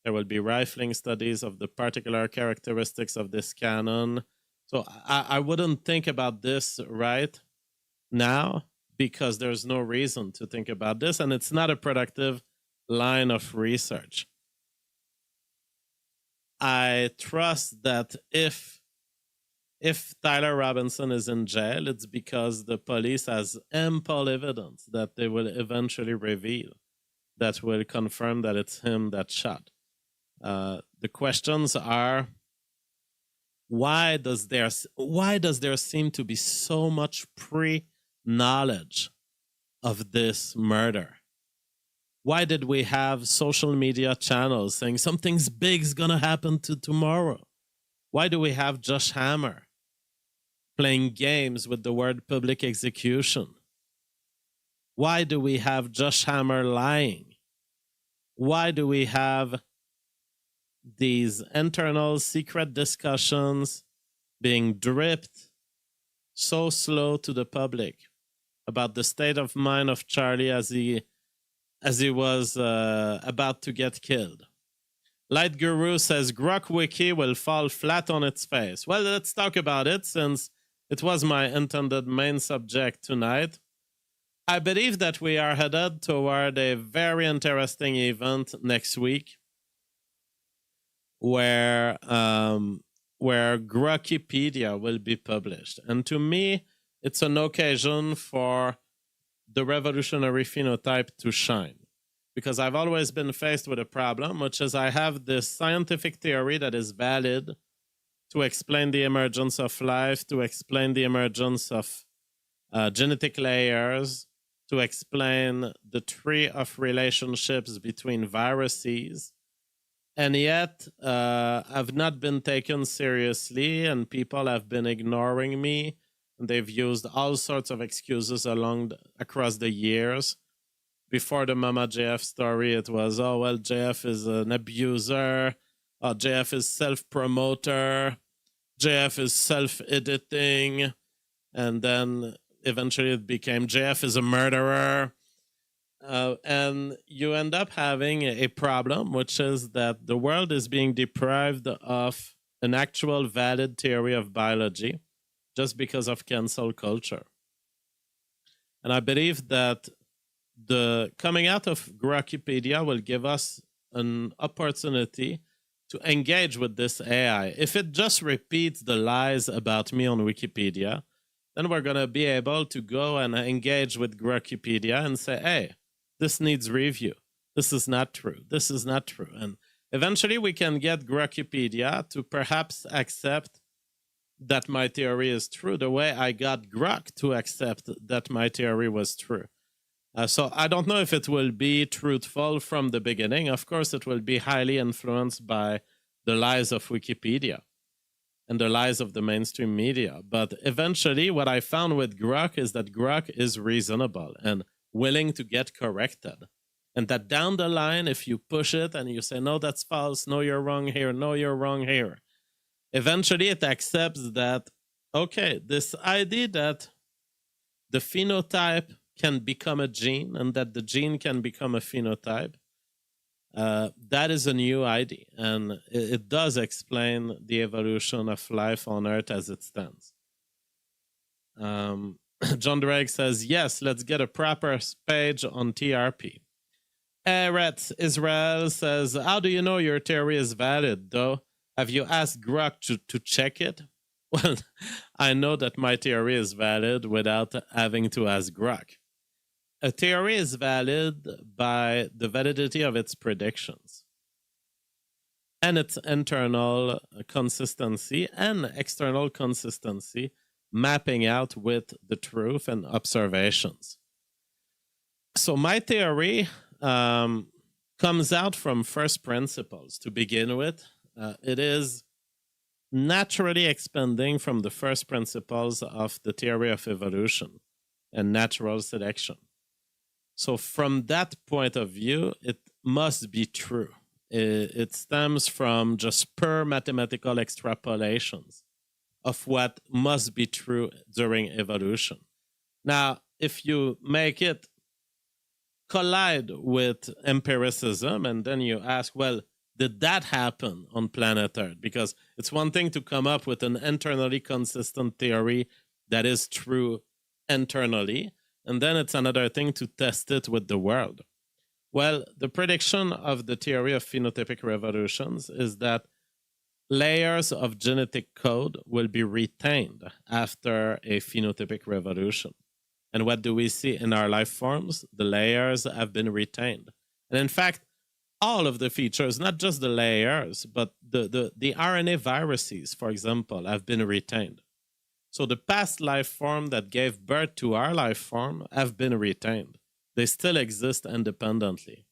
There will be rifling studies of the particular characteristics of this cannon. So I wouldn't think about this right now because there's no reason to think about this, and it's not a productive line of research. I trust that if Tyler Robinson is in jail, it's because the police has ample evidence that they will eventually reveal that will confirm that it's him that shot. The questions are, why does there seem to be so much pre-knowledge of this murder? Why did we have social media channels saying something's big's gonna happen tomorrow? Why do we have Josh Hammer playing games with the word public execution? Why do we have Josh Hammer lying? Why do we have these internal secret discussions being dripped so slow to the public about the state of mind of Charlie as he was about to get killed? Light Guru says Grokipedia will fall flat on its face. Well, let's talk about it since it was my intended main subject tonight. I believe that we are headed toward a very interesting event next week where Grokipedia will be published. And to me, it's an occasion for the Revolutionary Phenotype to shine. Because I've always been faced with a problem, which is I have this scientific theory that is valid to explain the emergence of life, to explain the emergence of genetic layers, to explain the tree of relationships between viruses. And yet, I've not been taken seriously, and people have been ignoring me. And they've used all sorts of excuses across the years. Before the Mama JF story, it was, oh, well, JF is an abuser. Oh, JF is self-promoter. JF is self-editing. And then eventually it became JF is a murderer. And you end up having a problem, which is that the world is being deprived of an actual valid theory of biology just because of cancel culture. And I believe that the coming out of Grokipedia will give us an opportunity to engage with this AI. If it just repeats the lies about me on Wikipedia, then we're going to be able to go and engage with Grokipedia and say, hey, this needs review. This is not true. This is not true. And eventually we can get Grokipedia to perhaps accept that my theory is true, the way I got Grok to accept that my theory was true. So I don't know if it will be truthful from the beginning. Of course, it will be highly influenced by the lies of Wikipedia and the lies of the mainstream media. But eventually, what I found with Grok is that Grok is reasonable and willing to get corrected. And that down the line, if you push it and you say, no, that's false, no, you're wrong here, no, you're wrong here, eventually it accepts that, okay, this idea that the phenotype can become a gene and that the gene can become a phenotype, that is a new idea. And it does explain the evolution of life on Earth as it stands. John Drake says, yes, let's get a proper page on TRP. Eretz Israel says, how do you know your theory is valid, though? Have you asked Grok to check it? Well, I know that my theory is valid without having to ask Grok. A theory is valid by the validity of its predictions and its internal consistency and external consistency mapping out with the truth and observations. So my theory comes out from first principles to begin with. It is naturally expanding from the first principles of the theory of evolution and natural selection. So from that point of view, it must be true. It stems from just pure mathematical extrapolations of what must be true during evolution. Now, if you make it collide with empiricism and then you ask, well, did that happen on planet Earth? Because it's one thing to come up with an internally consistent theory that is true internally, and then it's another thing to test it with the world. Well, the prediction of the theory of phenotypic revolutions is that layers of genetic code will be retained after a phenotypic revolution. And what do we see in our life forms? The layers have been retained. And in fact, all of the features, not just the layers, but the RNA viruses, for example, have been retained. So the past life form that gave birth to our life form have been retained. They still exist independently.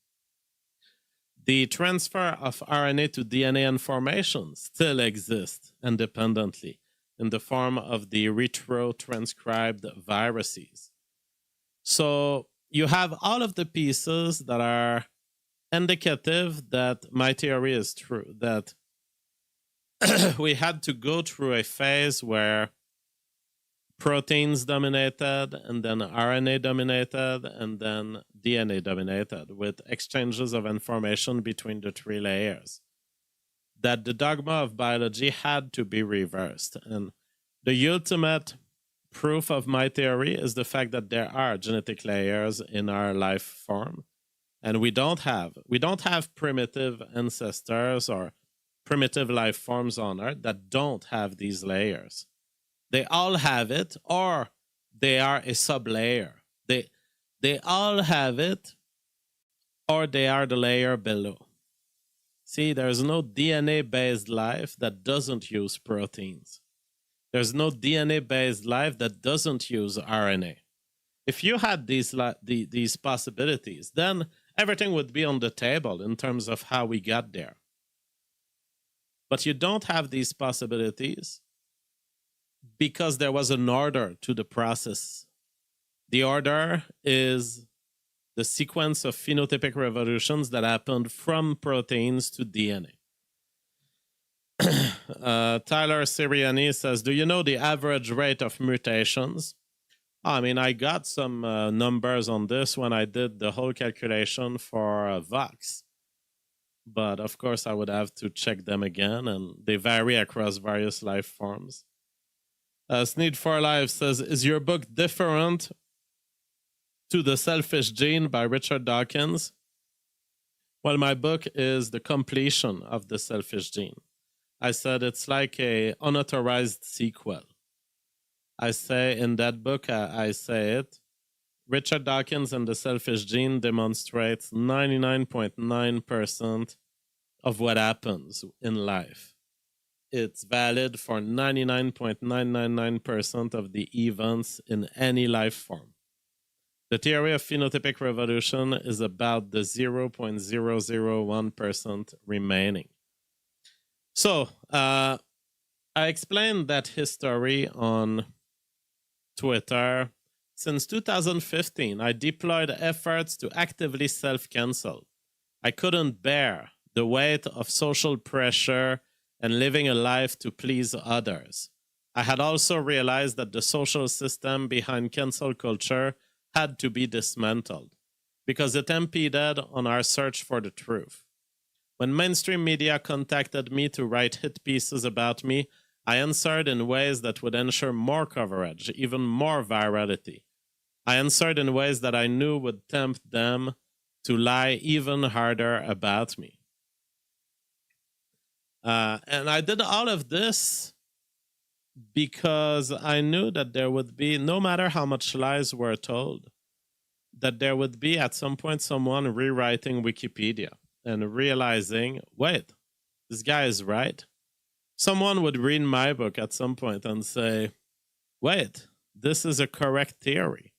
The transfer of RNA to DNA information still exists independently in the form of the retro-transcribed viruses. So you have all of the pieces that are indicative that my theory is true, that we had to go through a phase where proteins dominated, and then RNA dominated, and then DNA dominated, with exchanges of information between the three layers. That the dogma of biology had to be reversed. And the ultimate proof of my theory is the fact that there are genetic layers in our life form. And we don't have primitive ancestors or primitive life forms on Earth that don't have these layers. They all have it, or they are a sublayer. They all have it, or they are the layer below. See, there's no DNA-based life that doesn't use proteins. There's no DNA-based life that doesn't use RNA. If you had these possibilities, then everything would be on the table in terms of how we got there. But you don't have these possibilities because there was an order to the process. The order is the sequence of phenotypic revolutions that happened from proteins to DNA. Tyler Siriani says, do you know the average rate of mutations? I mean, I got some numbers on this when I did the whole calculation for Vox. But of course, I would have to check them again, and they vary across various life forms. Sneed for Life says, is your book different to The Selfish Gene by Richard Dawkins? Well, my book is the completion of The Selfish Gene. I said it's like a unauthorized sequel. I say in that book, I say it, Richard Dawkins and The Selfish Gene demonstrates 99.9% of what happens in life. It's valid for 99.999% of the events in any life form. The theory of phenotypic revolution is about the 0.001% remaining. So, I explained that history on Twitter. Since 2015, I deployed efforts to actively self-cancel. I couldn't bear the weight of social pressure and living a life to please others. I had also realized that the social system behind cancel culture had to be dismantled because it impeded on our search for the truth. When mainstream media contacted me to write hit pieces about me, I answered in ways that would ensure more coverage, even more virality. I answered in ways that I knew would tempt them to lie even harder about me. And I did all of this because I knew that there would be, no matter how much lies were told, that there would be at some point someone rewriting Wikipedia and realizing, wait, this guy is right. Someone would read my book at some point and say, wait, this is a correct theory.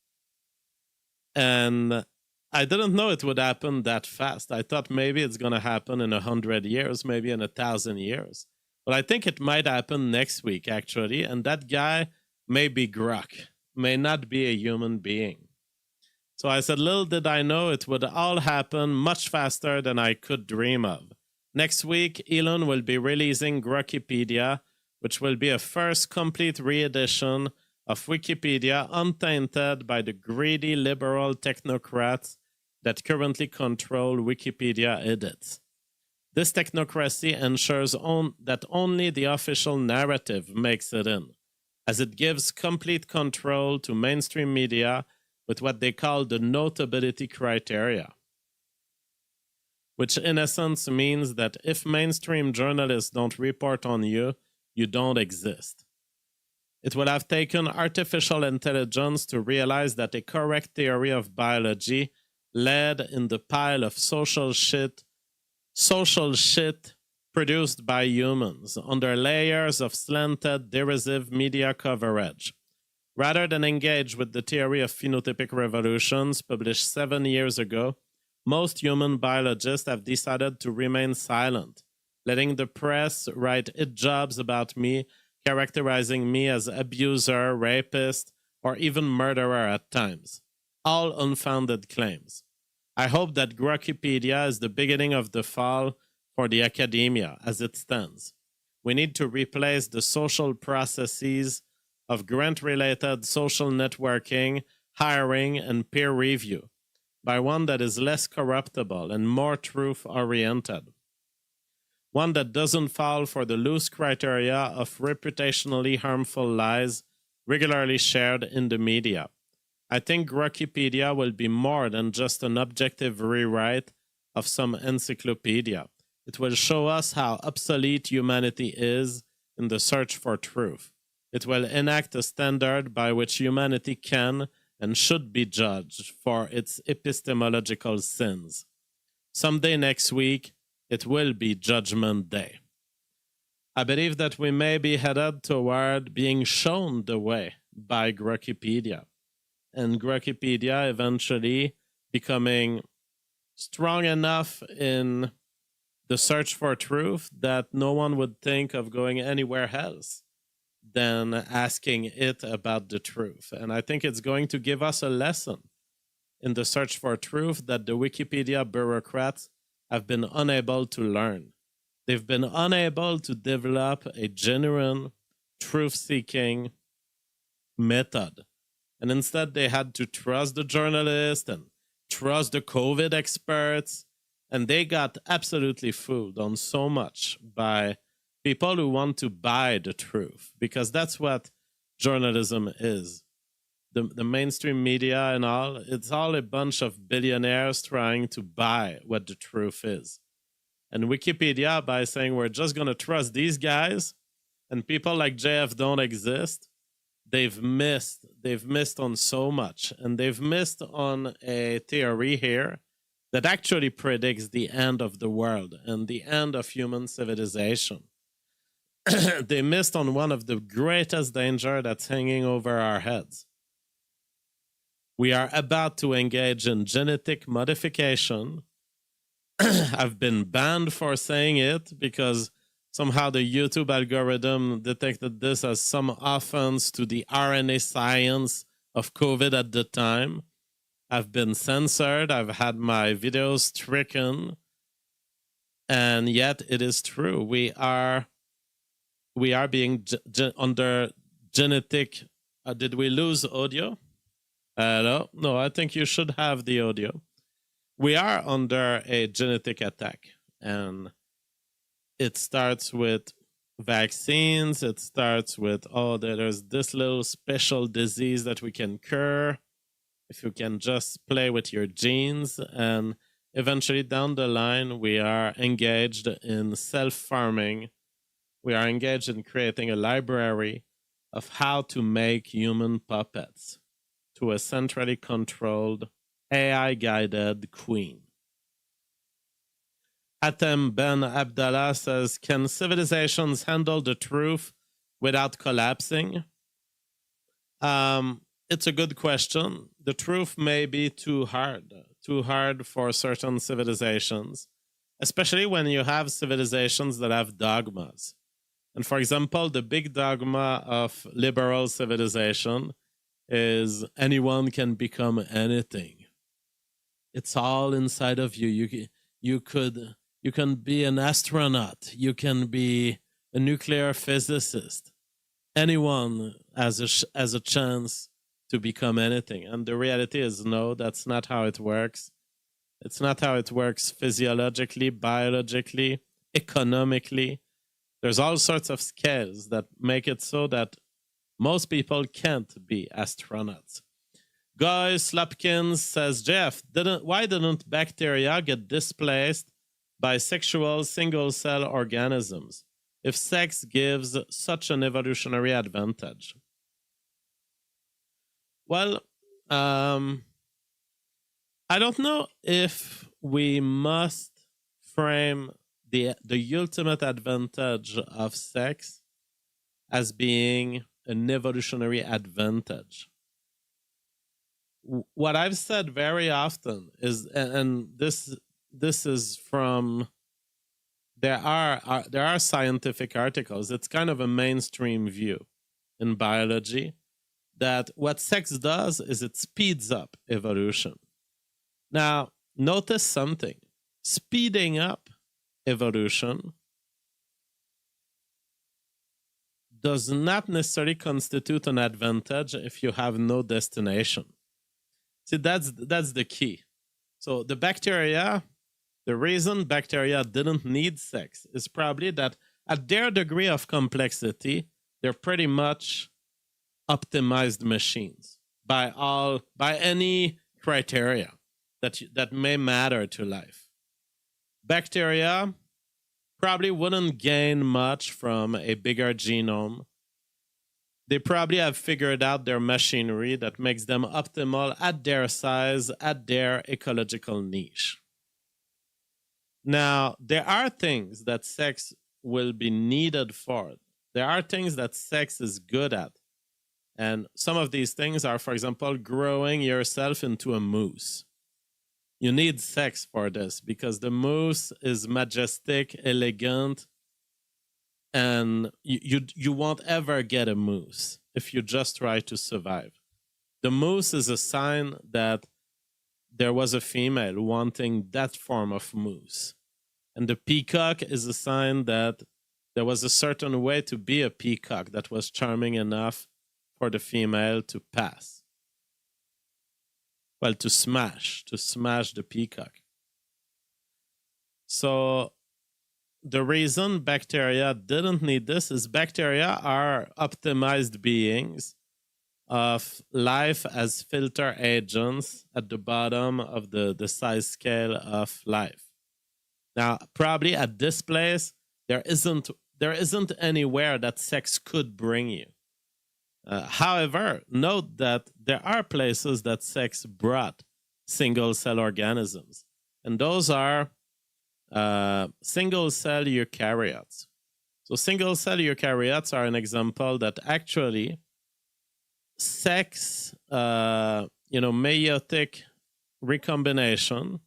And I didn't know it would happen that fast. I thought maybe it's going to happen in 100 years, maybe in 1,000 years. But I think it might happen next week, actually. And that guy may be Grok, may not be a human being. So I said, little did I know it would all happen much faster than I could dream of. Next week, Elon will be releasing Grokipedia, which will be a first complete re-edition of Wikipedia untainted by the greedy liberal technocrats that currently control Wikipedia edits. This technocracy ensures that only the official narrative makes it in, as it gives complete control to mainstream media with what they call the notability criteria, which in essence means that if mainstream journalists don't report on you, you don't exist. It will have taken artificial intelligence to realize that a correct theory of biology led in the pile of social shit produced by humans under layers of slanted, derisive media coverage. Rather than engage with the theory of phenotypic revolutions published 7 years ago, most human biologists have decided to remain silent, letting the press write it jobs about me, characterizing me as abuser, rapist, or even murderer at times. All unfounded claims. I hope that Grokipedia is the beginning of the fall for the academia as it stands. We need to replace the social processes of grant-related social networking, hiring, and peer review by one that is less corruptible and more truth-oriented. One that doesn't fall for the loose criteria of reputationally harmful lies regularly shared in the media. I think Grokipedia will be more than just an objective rewrite of some encyclopedia. It will show us how obsolete humanity is in the search for truth. It will enact a standard by which humanity can and should be judged for its epistemological sins. Someday next week, it will be Judgment Day. I believe that we may be headed toward being shown the way by Grokipedia, and Grokipedia eventually becoming strong enough in the search for truth that no one would think of going anywhere else than asking it about the truth. And I think it's going to give us a lesson in the search for truth that the Wikipedia bureaucrats have been unable to learn. They've been unable to develop a genuine truth-seeking method. And instead, they had to trust the journalists and trust the COVID experts. And they got absolutely fooled on so much by people who want to buy the truth, because that's what journalism is. The mainstream media and all, it's all a bunch of billionaires trying to buy what the truth is. And Wikipedia, by saying we're just going to trust these guys and people like JF don't exist, they've missed on so much. And they've missed on a theory here that actually predicts the end of the world and the end of human civilization. They missed on one of the greatest danger that's hanging over our heads. We are about to engage in genetic modification. I've been banned for saying it because somehow the YouTube algorithm detected this as some offense to the RNA science of COVID at the time. I've been censored. I've had my videos stricken. And yet it is true. We are being under genetic... did we lose audio? No, I think you should have the audio. We are under a genetic attack, and it starts with vaccines. It starts with, there's this little special disease that we can cure if you can just play with your genes. And eventually down the line, we are engaged in self-farming. We are engaged in creating a library of how to make human puppets to a centrally controlled, AI-guided queen. Atem Ben Abdallah says, can civilizations handle the truth without collapsing? It's a good question. The truth may be too hard for certain civilizations, especially when you have civilizations that have dogmas. And for example, the big dogma of liberal civilization is anyone can become anything. It's all inside of you. You can be an astronaut. You can be a nuclear physicist. Anyone has a chance to become anything. And the reality is, no, that's not how it works. It's not how it works physiologically, biologically, economically. There's all sorts of scales that make it so that most people can't be astronauts. Guy Slapkins says, Jeff, why didn't bacteria get displaced by sexual single-cell organisms if sex gives such an evolutionary advantage? Well, I don't know if we must frame the ultimate advantage of sex as being an evolutionary advantage. What I've said very often is, and this is from, there are scientific articles. It's kind of a mainstream view in biology that what sex does is it speeds up evolution. Now, notice something. Speeding up evolution does not necessarily constitute an advantage if you have no destination. See, that's the key. So the bacteria, the reason bacteria didn't need sex is probably that at their degree of complexity, they're pretty much optimized machines by any criteria that may matter to life. Bacteria probably wouldn't gain much from a bigger genome. They probably have figured out their machinery that makes them optimal at their size, at their ecological niche. Now, there are things that sex will be needed for. There are things that sex is good at. And some of these things are, for example, growing yourself into a moose. You need sex for this because the moose is majestic, elegant, and you won't ever get a moose if you just try to survive. The moose is a sign that there was a female wanting that form of moose. And the peacock is a sign that there was a certain way to be a peacock that was charming enough for the female to pass. Well, to smash the peacock. So the reason bacteria didn't need this is bacteria are optimized beings of life as filter agents at the bottom of the size scale of life. Now, probably at this place, there isn't anywhere that sex could bring you. However, note that there are places that sex brought single-cell organisms, and those are single-cell eukaryotes. So single-cell eukaryotes are an example that actually sex, meiotic recombination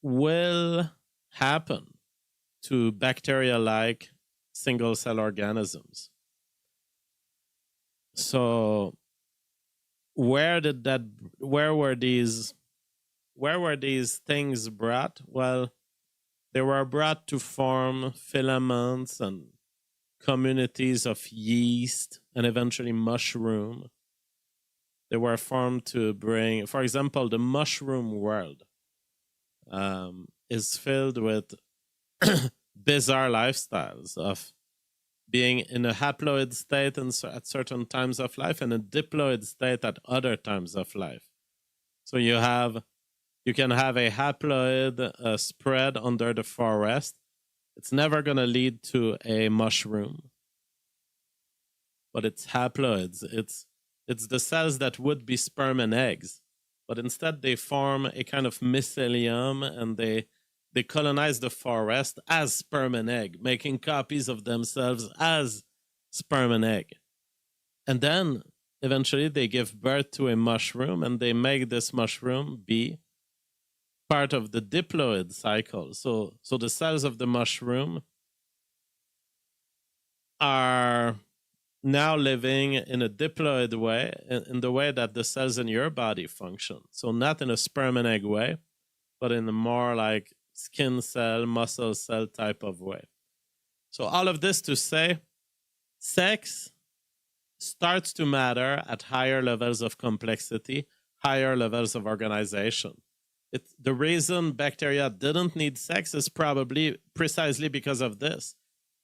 will happen to bacteria-like single-cell organisms. So where were these things brought? Well, they were brought to form filaments and communities of yeast and eventually mushroom. They were formed to bring, for example, the mushroom world is filled with bizarre lifestyles of being in a haploid state at certain times of life and a diploid state at other times of life. So you can have a haploid spread under the forest. It's never going to lead to a mushroom, but it's haploids. It's the cells that would be sperm and eggs, but instead they form a kind of mycelium and they colonize the forest as sperm and egg, making copies of themselves as sperm and egg. And then eventually they give birth to a mushroom and they make this mushroom be part of the diploid cycle. So the cells of the mushroom are now living in a diploid way, in the way that the cells in your body function. So not in a sperm and egg way, but in a more like skin cell, muscle cell type of way. So all of this to say, sex starts to matter at higher levels of complexity, higher levels of organization. The reason bacteria didn't need sex is probably precisely because of this.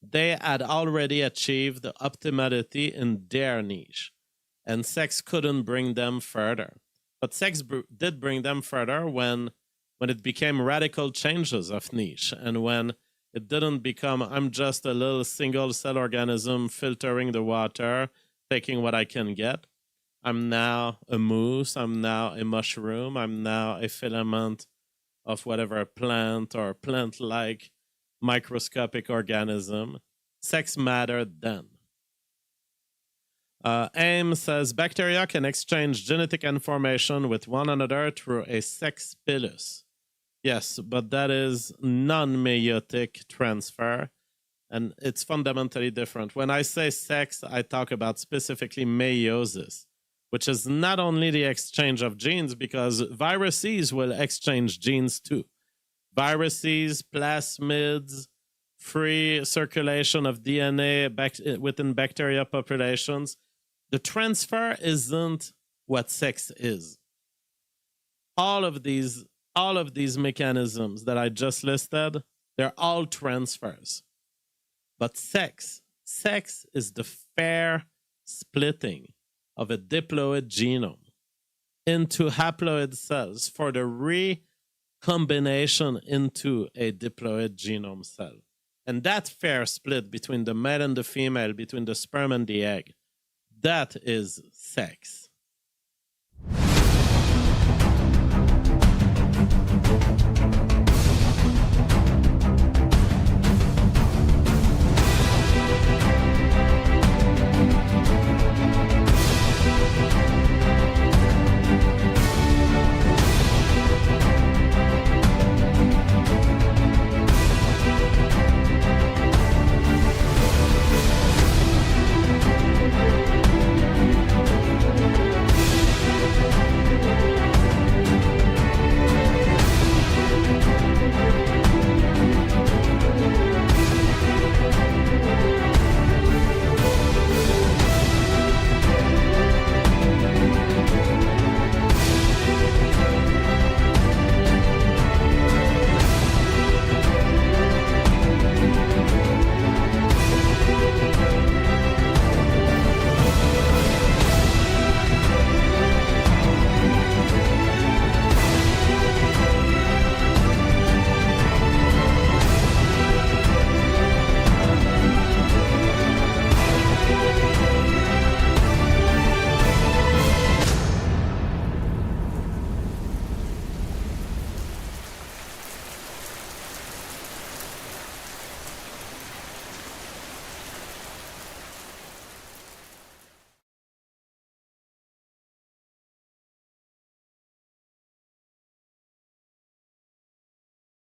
They had already achieved the optimality in their niche, and sex couldn't bring them further. But sex did bring them further when it became radical changes of niche, and when it didn't become, I'm just a little single-cell organism filtering the water, taking what I can get. I'm now a moose, I'm now a mushroom, I'm now a filament of whatever plant or plant-like microscopic organism. Sex mattered then. AIM says, bacteria can exchange genetic information with one another through a sex pilus. Yes, but that is non-meiotic transfer, and it's fundamentally different. When I say sex, I talk about specifically meiosis, which is not only the exchange of genes, because viruses will exchange genes too. Viruses, plasmids, free circulation of DNA within bacteria populations. The transfer isn't what sex is. All of these mechanisms that I just listed, they're all transfers. But sex is the fair splitting of a diploid genome into haploid cells for the recombination into a diploid genome cell. And that fair split between the male and the female, between the sperm and the egg, that is sex.